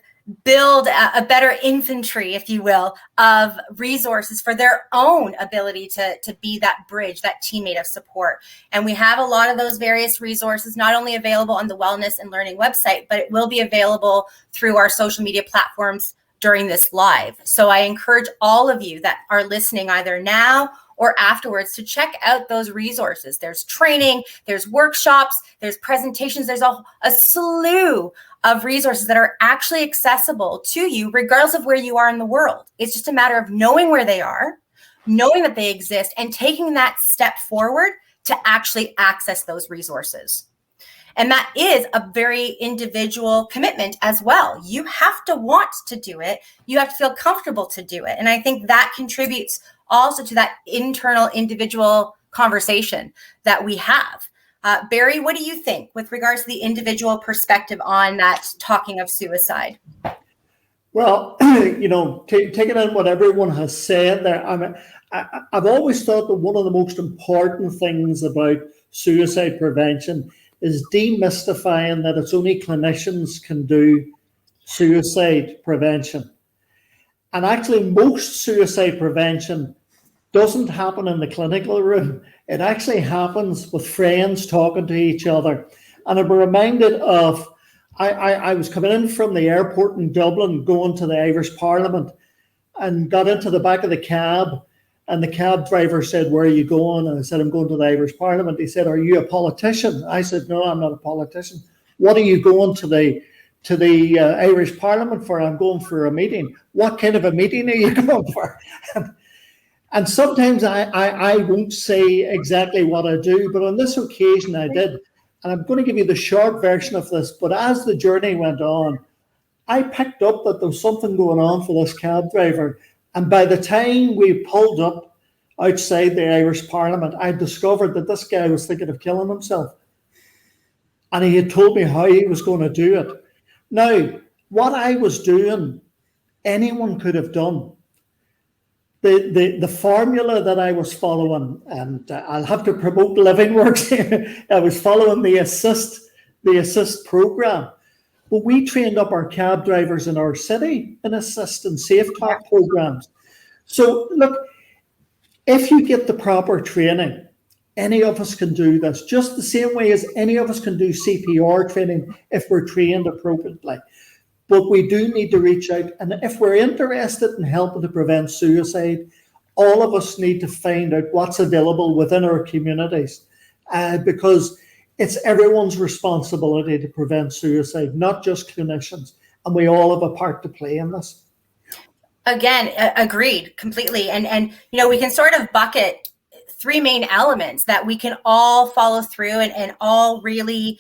Speaker 1: build a better infantry, if you will, of resources for their own ability to be that bridge, that teammate of support. And we have a lot of those various resources, not only available on the Wellness and Learning website, but it will be available through our social media platforms during this live. So I encourage all of you that are listening either now or afterwards to check out those resources. There's training, there's workshops, there's presentations, there's a slew of resources that are actually accessible to you regardless of where you are in the world. It's just a matter of knowing where they are, knowing that they exist, and taking that step forward to actually access those resources. And that is a very individual commitment as well. You have to want to do it. You have to feel comfortable to do it. And I think that contributes also to that internal individual conversation that we have. Barry, what do you think with regards to the individual perspective on that talking of suicide?
Speaker 3: Well, taking in what everyone has said there, I've always thought that one of the most important things about suicide prevention is demystifying that it's only clinicians can do suicide prevention. And actually, most suicide prevention doesn't happen in the clinical room. It actually happens with friends talking to each other. And I'm reminded of, I was coming in from the airport in Dublin, going to the Irish Parliament, and got into the back of the cab. And the cab driver said, "Where are you going?" And I said, "I'm going to the Irish Parliament." He said, "Are you a politician?" I said, "No, I'm not a politician." "What are you going to the Irish Parliament for?" "I'm going for a meeting." "What kind of a meeting are you going for?" And sometimes I won't say exactly what I do, but on this occasion I did. And I'm going to give you the short version of this. But as the journey went on, I picked up that there was something going on for this cab driver. And by the time we pulled up outside the Irish Parliament, I discovered that this guy was thinking of killing himself. And he had told me how he was going to do it. Now, what I was doing, anyone could have done. The formula that I was following, and I'll have to promote Living Works here, I was following the assist program. But we trained up our cab drivers in our city in assist and safe talk programs. So look, if you get the proper training, any of us can do this, just the same way as any of us can do CPR training if we're trained appropriately. But we do need to reach out. And if we're interested in helping to prevent suicide, all of us need to find out what's available within our communities, because it's everyone's responsibility to prevent suicide, not just clinicians. And we all have a part to play in this.
Speaker 1: Again, agreed completely. And we can sort of bucket three main elements that we can all follow through and all really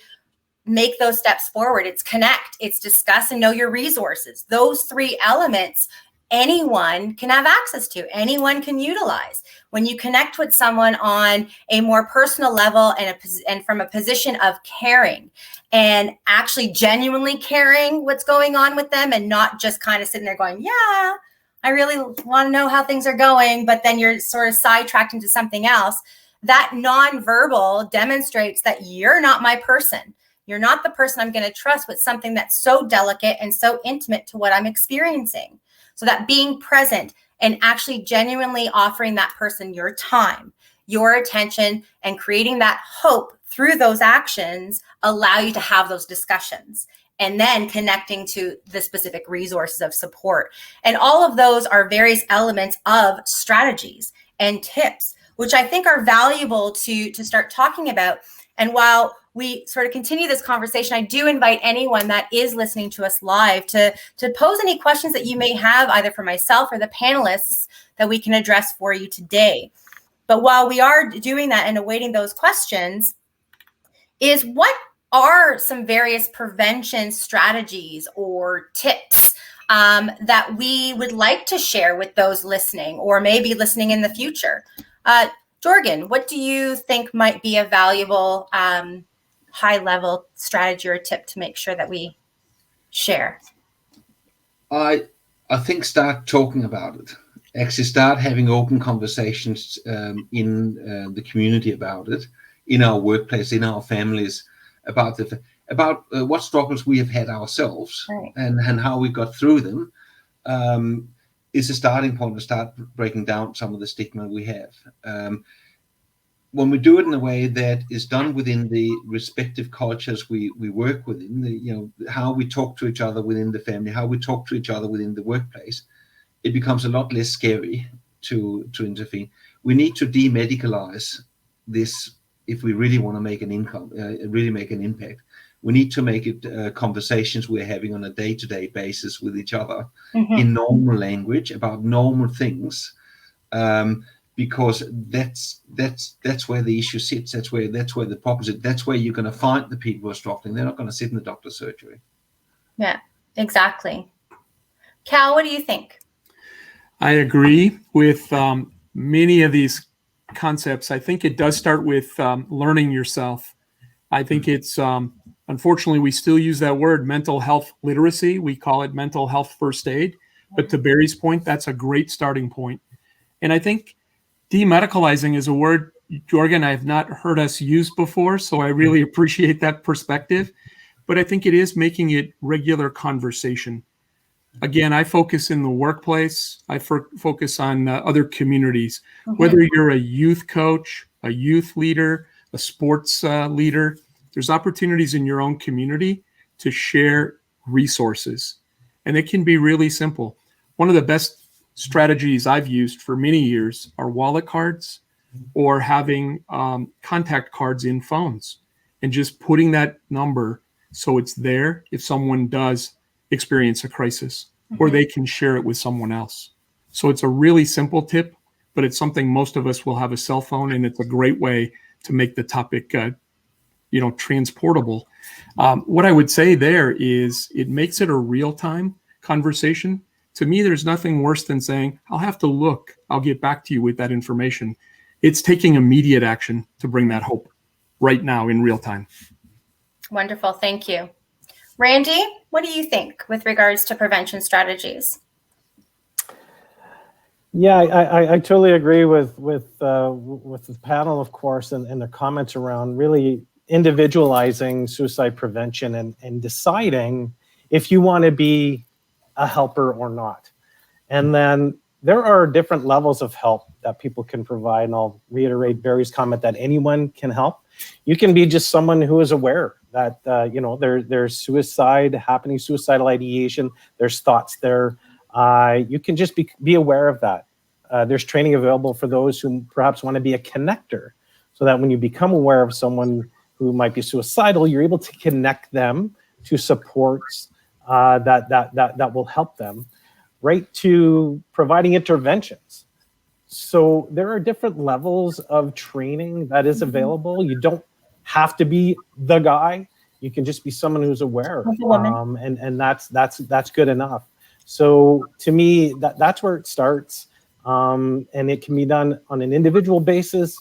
Speaker 1: make those steps forward. It's connect, it's discuss, and know your resources. Those three elements, anyone can have access to, anyone can utilize. When you connect with someone on a more personal level and from a position of caring and actually genuinely caring what's going on with them, and not just kind of sitting there going, yeah, I really want to know how things are going, but then you're sort of sidetracked into something else. That nonverbal demonstrates that you're not my person. You're not the person I'm going to trust with something that's so delicate and so intimate to what I'm experiencing. So that being present and actually genuinely offering that person your time, your attention, and creating that hope through those actions allow you to have those discussions, and then connecting to the specific resources of support. And all of those are various elements of strategies and tips, which I think are valuable to start talking about. And while we sort of continue this conversation, I do invite anyone that is listening to us live to pose any questions that you may have, either for myself or the panelists, that we can address for you today. But while we are doing that and awaiting those questions, is what are some various prevention strategies or tips that we would like to share with those listening, or maybe listening in the future? Jorgen, what do you think might be a valuable high-level strategy or tip to make sure that we share?
Speaker 4: I think start talking about it. Actually start having open conversations in the community about it, in our workplace, in our families, about what struggles we have had ourselves, right, and how we got through them. Is a starting point to start breaking down some of the stigma we have. When we do it in a way that is done within the respective cultures we work within, how we talk to each other within the family, how we talk to each other within the workplace, it becomes a lot less scary to intervene. We need to demedicalize this if we really want to make an impact. We need to make it conversations we're having on a day-to-day basis with each other, mm-hmm, in normal language about normal things, because that's where the issue sits. That's where the problem sits. That's where you're going to find the people who are struggling. They're not going to sit in the doctor's surgery.
Speaker 1: Yeah, exactly. Cal, what do you think?
Speaker 6: I agree with many of these concepts. I think it does start with learning yourself. I think it's, unfortunately, we still use that word, mental health literacy. We call it mental health first aid. But to Barry's point, that's a great starting point. And I think demedicalizing is a word, Jorgen, I have not heard us use before, so I really appreciate that perspective. But I think it is making it regular conversation. Again, I focus in the workplace. I focus on other communities. Whether you're a youth coach, a youth leader, a sports leader, there's opportunities in your own community to share resources. And it can be really simple. One of the best strategies I've used for many years are wallet cards or having contact cards in phones and just putting that number so it's there if someone does experience a crisis, or they can share it with someone else. So it's a really simple tip, but it's something most of us will have a cell phone, and it's a great way to make the topic transportable. What I would say there is it makes it a real-time conversation. To me, there's nothing worse than saying, I'll have to look, I'll get back to you with that information. It's taking immediate action to bring that hope right now in real time.
Speaker 1: Wonderful, thank you. Randy, what do you think with regards to prevention strategies?
Speaker 2: Yeah, I totally agree with the panel, of course, and their comments around really individualizing suicide prevention and deciding if you want to be a helper or not. And then there are different levels of help that people can provide. And I'll reiterate Barry's comment that anyone can help. You can be just someone who is aware that, there's suicide happening, suicidal ideation, there's thoughts there. You can just be aware of that. There's training available for those who perhaps want to be a connector, so that when you become aware of someone who might be suicidal, you're able to connect them to supports that will help them, right to providing interventions. So there are different levels of training that is available. You don't have to be the guy. You can just be someone who's aware, and that's good enough. So to me, that's where it starts, and it can be done on an individual basis.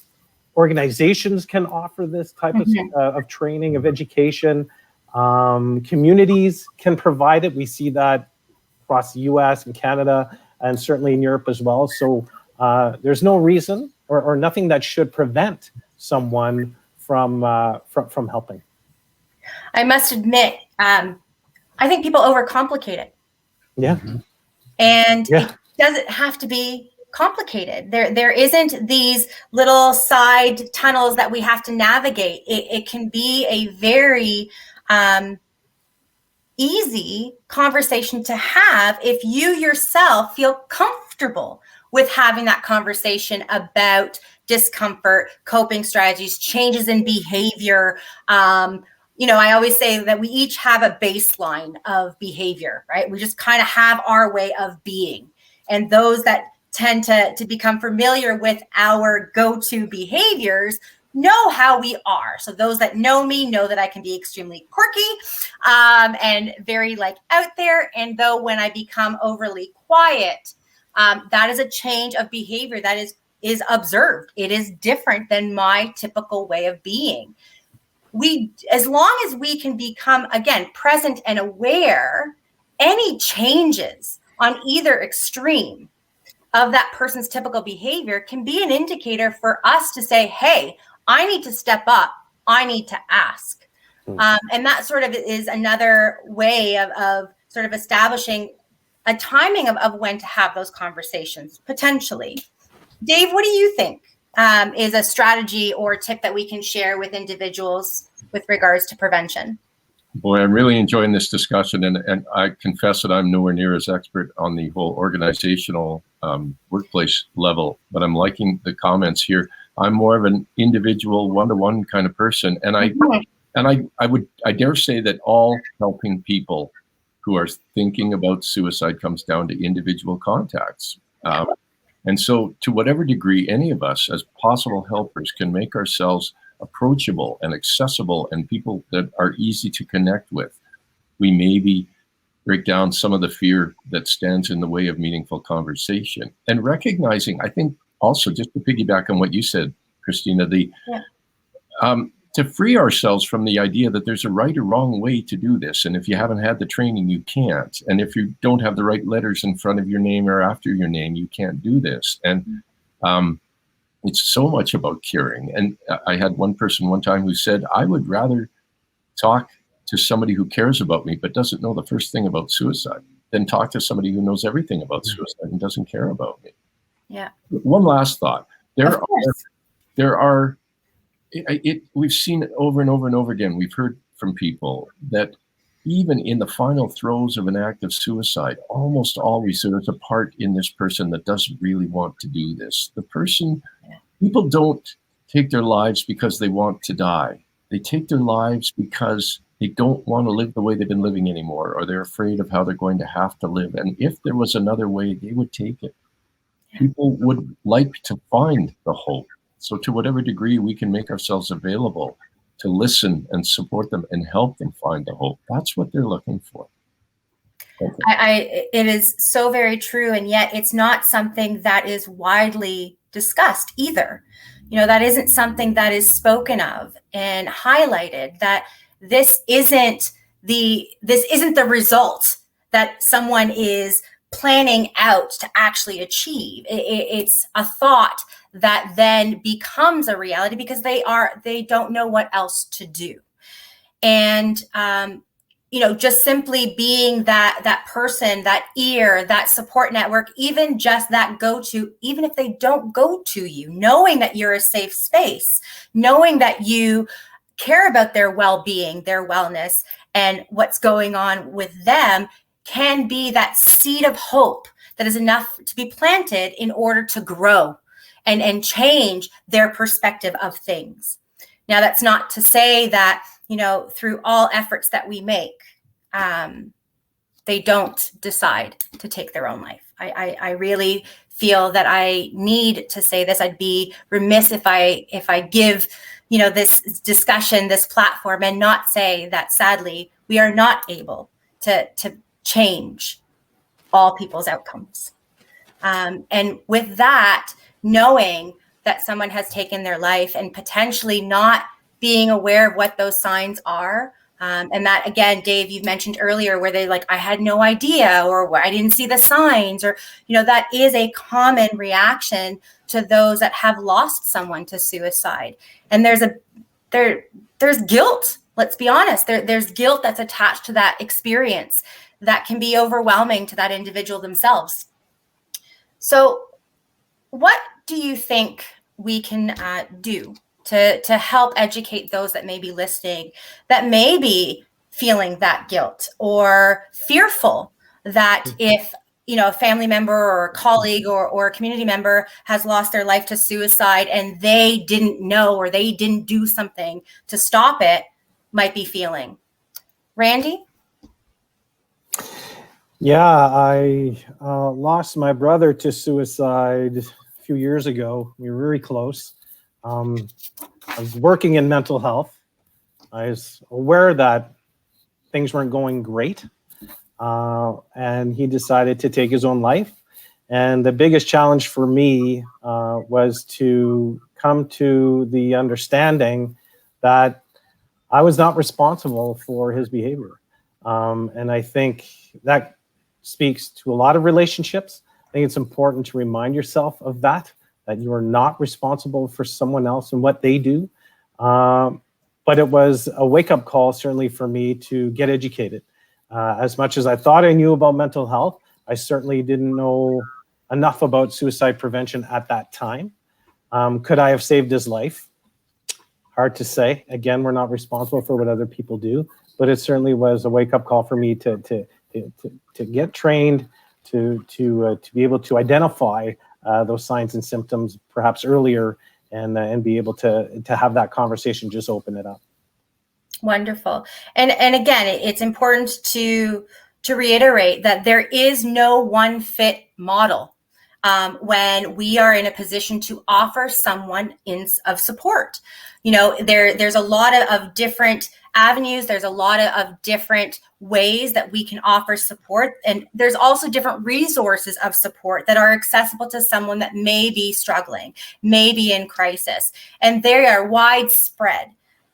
Speaker 2: Organizations can offer this type of training, of education. Communities can provide it. We see that across the US and Canada, and certainly in Europe as well. So there's no reason or nothing that should prevent someone from helping.
Speaker 1: I must admit, I think people overcomplicate it.
Speaker 2: Yeah.
Speaker 1: And it doesn't have to be complicated. There isn't these little side tunnels that we have to navigate. It can be a very easy conversation to have if you yourself feel comfortable with having that conversation about discomfort, coping strategies, changes in behavior. I always say that we each have a baseline of behavior, right? We just kind of have our way of being. And those that tend to become familiar with our go-to behaviors know how we are. So those that know me know that I can be extremely quirky and very out there. And though when I become overly quiet, that is a change of behavior that is observed. It is different than my typical way of being. As long as we can become, again, present and aware, any changes on either extreme of that person's typical behavior can be an indicator for us to say, hey, I need to step up. I need to ask. And that sort of is another way of sort of establishing a timing of when to have those conversations, potentially. Dave, what do you think is a strategy or tip that we can share with individuals with regards to prevention?
Speaker 5: Boy, I'm really enjoying this discussion, and I confess that I'm nowhere near as expert on the whole organizational workplace level, but I'm liking the comments here. I'm more of an individual, one-to-one kind of person, and I dare say that all helping people who are thinking about suicide comes down to individual contacts. And so to whatever degree any of us as possible helpers can make ourselves approachable and accessible and people that are easy to connect with, we maybe break down some of the fear that stands in the way of meaningful conversation. And recognizing, I think also, just to piggyback on what you said, Christina, to free ourselves from the idea that there's a right or wrong way to do this. And if you haven't had the training, you can't. And if you don't have the right letters in front of your name or after your name, you can't do this. And it's so much about curing. And I had one person one time who said, I would rather talk to somebody who cares about me but doesn't know the first thing about suicide than talk to somebody who knows everything about suicide and doesn't care about me.
Speaker 1: Yeah.
Speaker 5: One last thought. We've seen it over and over and over again. We've heard from people that even in the final throes of an act of suicide, almost always there's a part in this person that doesn't really want to do this. People don't take their lives because they want to die. They take their lives because they don't want to live the way they've been living anymore, or they're afraid of how they're going to have to live. And if there was another way, they would take it. People would like to find the hope. So to whatever degree we can make ourselves available to listen and support them and help them find the hope, that's what they're looking for.
Speaker 1: It is so very true. And yet it's not something that is widely discussed either. That isn't something that is spoken of and highlighted, that this isn't the result that someone is planning out to actually achieve. It's a thought that then becomes a reality because they don't know what else to do. And, just simply being that person, that ear, that support network, even just that go-to, even if they don't go to you, knowing that you're a safe space, knowing that you care about their well-being, their wellness, and what's going on with them can be that seed of hope that is enough to be planted in order to grow and change their perspective of things. Now, that's not to say that, through all efforts that we make, they don't decide to take their own life. I really feel that I need to say this. I'd be remiss if I give, this discussion, this platform, and not say that sadly, we are not able to change all people's outcomes. And with that, knowing that someone has taken their life and potentially not being aware of what those signs are. And that, again, Dave, you mentioned earlier where they I had no idea, or I didn't see the signs, or, that is a common reaction to those that have lost someone to suicide. And there's guilt. Let's be honest. There's guilt that's attached to that experience that can be overwhelming to that individual themselves. So what do you think we can do to help educate those that may be listening, that may be feeling that guilt or fearful that if, a family member or a colleague or a community member has lost their life to suicide and they didn't know or they didn't do something to stop it, might be feeling? Randy?
Speaker 2: Yeah, I lost my brother to suicide a few years ago. We were very close. I was working in mental health. I was aware that things weren't going great. And he decided to take his own life. And the biggest challenge for me was to come to the understanding that I was not responsible for his behavior. And I think that speaks to a lot of relationships. I think it's important to remind yourself of that you are not responsible for someone else and what they do. But it was a wake-up call, certainly for me, to get educated. As much as I thought I knew about mental health, I certainly didn't know enough about suicide prevention at that time. Could I have saved his life? Hard to say. Again, we're not responsible for what other people do, but it certainly was a wake-up call for me to get trained, to be able to identify those signs and symptoms perhaps earlier, and be able to have that conversation, just open it up.
Speaker 1: Wonderful. And again, it's important to reiterate that there is no one fit model when we are in a position to offer someone of support. There's a lot of different avenues. There's a lot of different ways that we can offer support. And there's also different resources of support that are accessible to someone that may be struggling, may be in crisis. And they are widespread.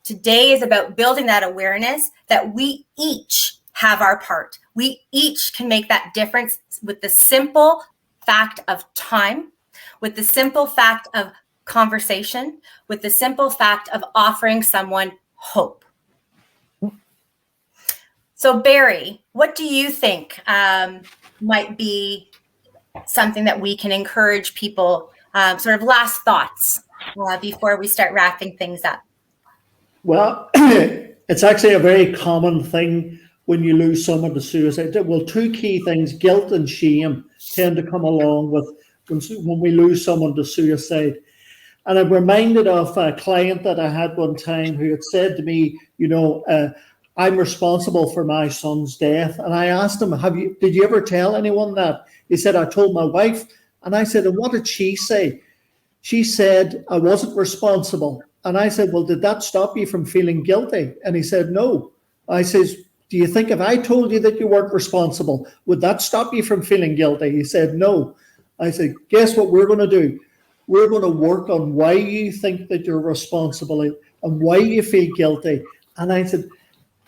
Speaker 1: Today is about building that awareness that we each have our part. We each can make that difference with the simple fact of time, with the simple fact of conversation, with the simple fact of offering someone hope. So Barry, what do you think might be something that we can encourage people, sort of last thoughts before we start wrapping things up?
Speaker 3: Well, it's actually a very common thing when you lose someone to suicide. Well, two key things, guilt and shame, tend to come along with when we lose someone to suicide. And I'm reminded of a client that I had one time who had said to me, I'm responsible for my son's death. And I asked him, did you ever tell anyone that? He said, I told my wife. And I said, and what did she say? She said, I wasn't responsible. And I said, well, did that stop you from feeling guilty? And he said, no. I says, do you think if I told you that you weren't responsible, would that stop you from feeling guilty? He said, no. I said, guess what we're going to do? We're going to work on why you think that you're responsible and why you feel guilty. And I said,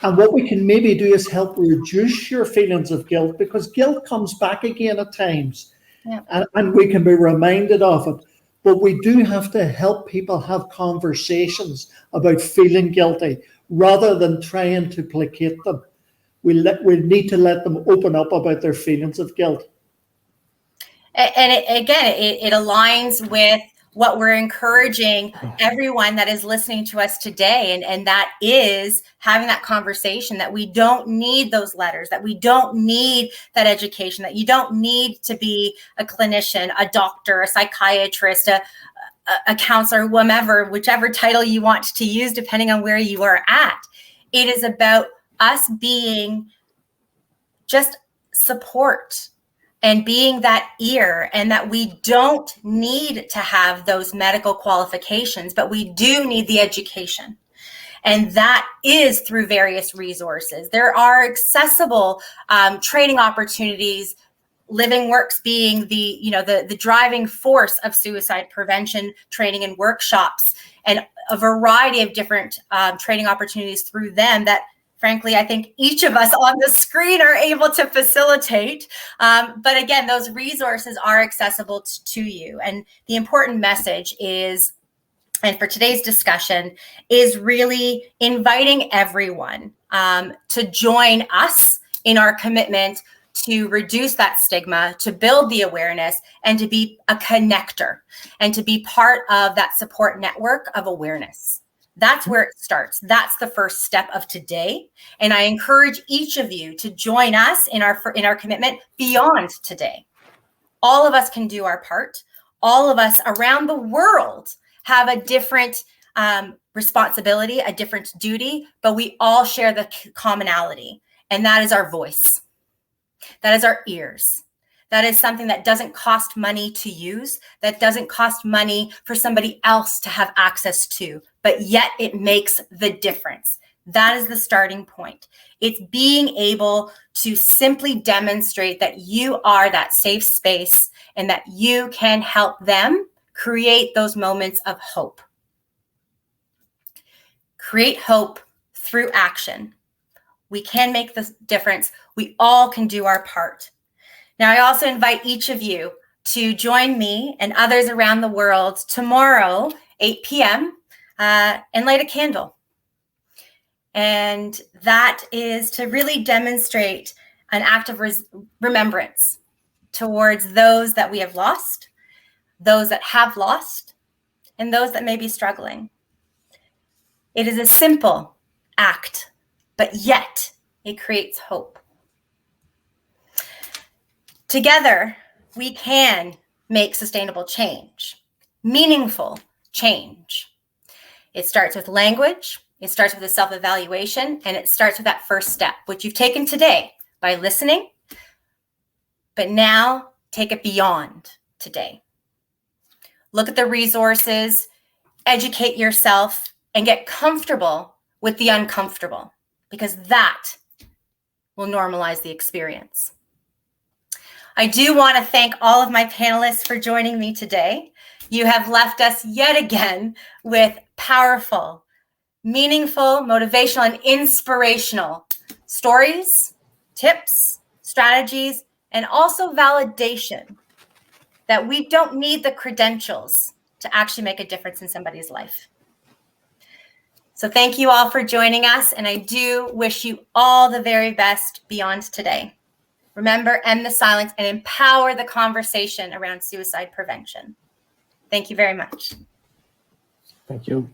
Speaker 3: and what we can maybe do is help reduce your feelings of guilt, because guilt comes back again at times. Yeah. And we can be reminded of it. But we do have to help people have conversations about feeling guilty rather than trying to placate them. We need to let them open up about their feelings of guilt.
Speaker 1: And it aligns with what we're encouraging everyone that is listening to us today. And that is having that conversation, that we don't need those letters, that we don't need that education, that you don't need to be a clinician, a doctor, a psychiatrist, a counselor, whichever title you want to use, depending on where you are at. It is about us being just support and being that ear, and that we don't need to have those medical qualifications, but we do need the education. And that is through various resources. There are accessible training opportunities, Living Works being the driving force of suicide prevention training and workshops, and a variety of different training opportunities through them that, frankly, I think each of us on the screen are able to facilitate. But again, those resources are accessible to you. And the important message is, and for today's discussion, is really inviting everyone to join us in our commitment to reduce that stigma, to build the awareness, and to be a connector, and to be part of that support network of awareness. That's where it starts. That's the first step of today. And I encourage each of you to join us in our commitment beyond today. All of us can do our part. All of us around the world have a different responsibility, a different duty, but we all share the commonality. And that is our voice. That is our ears. That is something that doesn't cost money to use, that doesn't cost money for somebody else to have access to, but yet it makes the difference. That is the starting point. It's being able to simply demonstrate that you are that safe space and that you can help them create those moments of hope. Create hope through action. We can make the difference. We all can do our part. Now, I also invite each of you to join me and others around the world tomorrow, 8 p.m., and light a candle. And that is to really demonstrate an act of remembrance towards those that we have lost, those that have lost, and those that may be struggling. It is a simple act, but yet it creates hope. Together, we can make sustainable change, meaningful change. It starts with language, it starts with a self-evaluation, and it starts with that first step, which you've taken today by listening, but now take it beyond today. Look at the resources, educate yourself, and get comfortable with the uncomfortable, because that will normalize the experience. I do want to thank all of my panelists for joining me today. You have left us yet again with powerful, meaningful, motivational, and inspirational stories, tips, strategies, and also validation that we don't need the credentials to actually make a difference in somebody's life. So thank you all for joining us, and I do wish you all the very best beyond today. Remember, end the silence and empower the conversation around suicide prevention. Thank you very much.
Speaker 2: Thank you.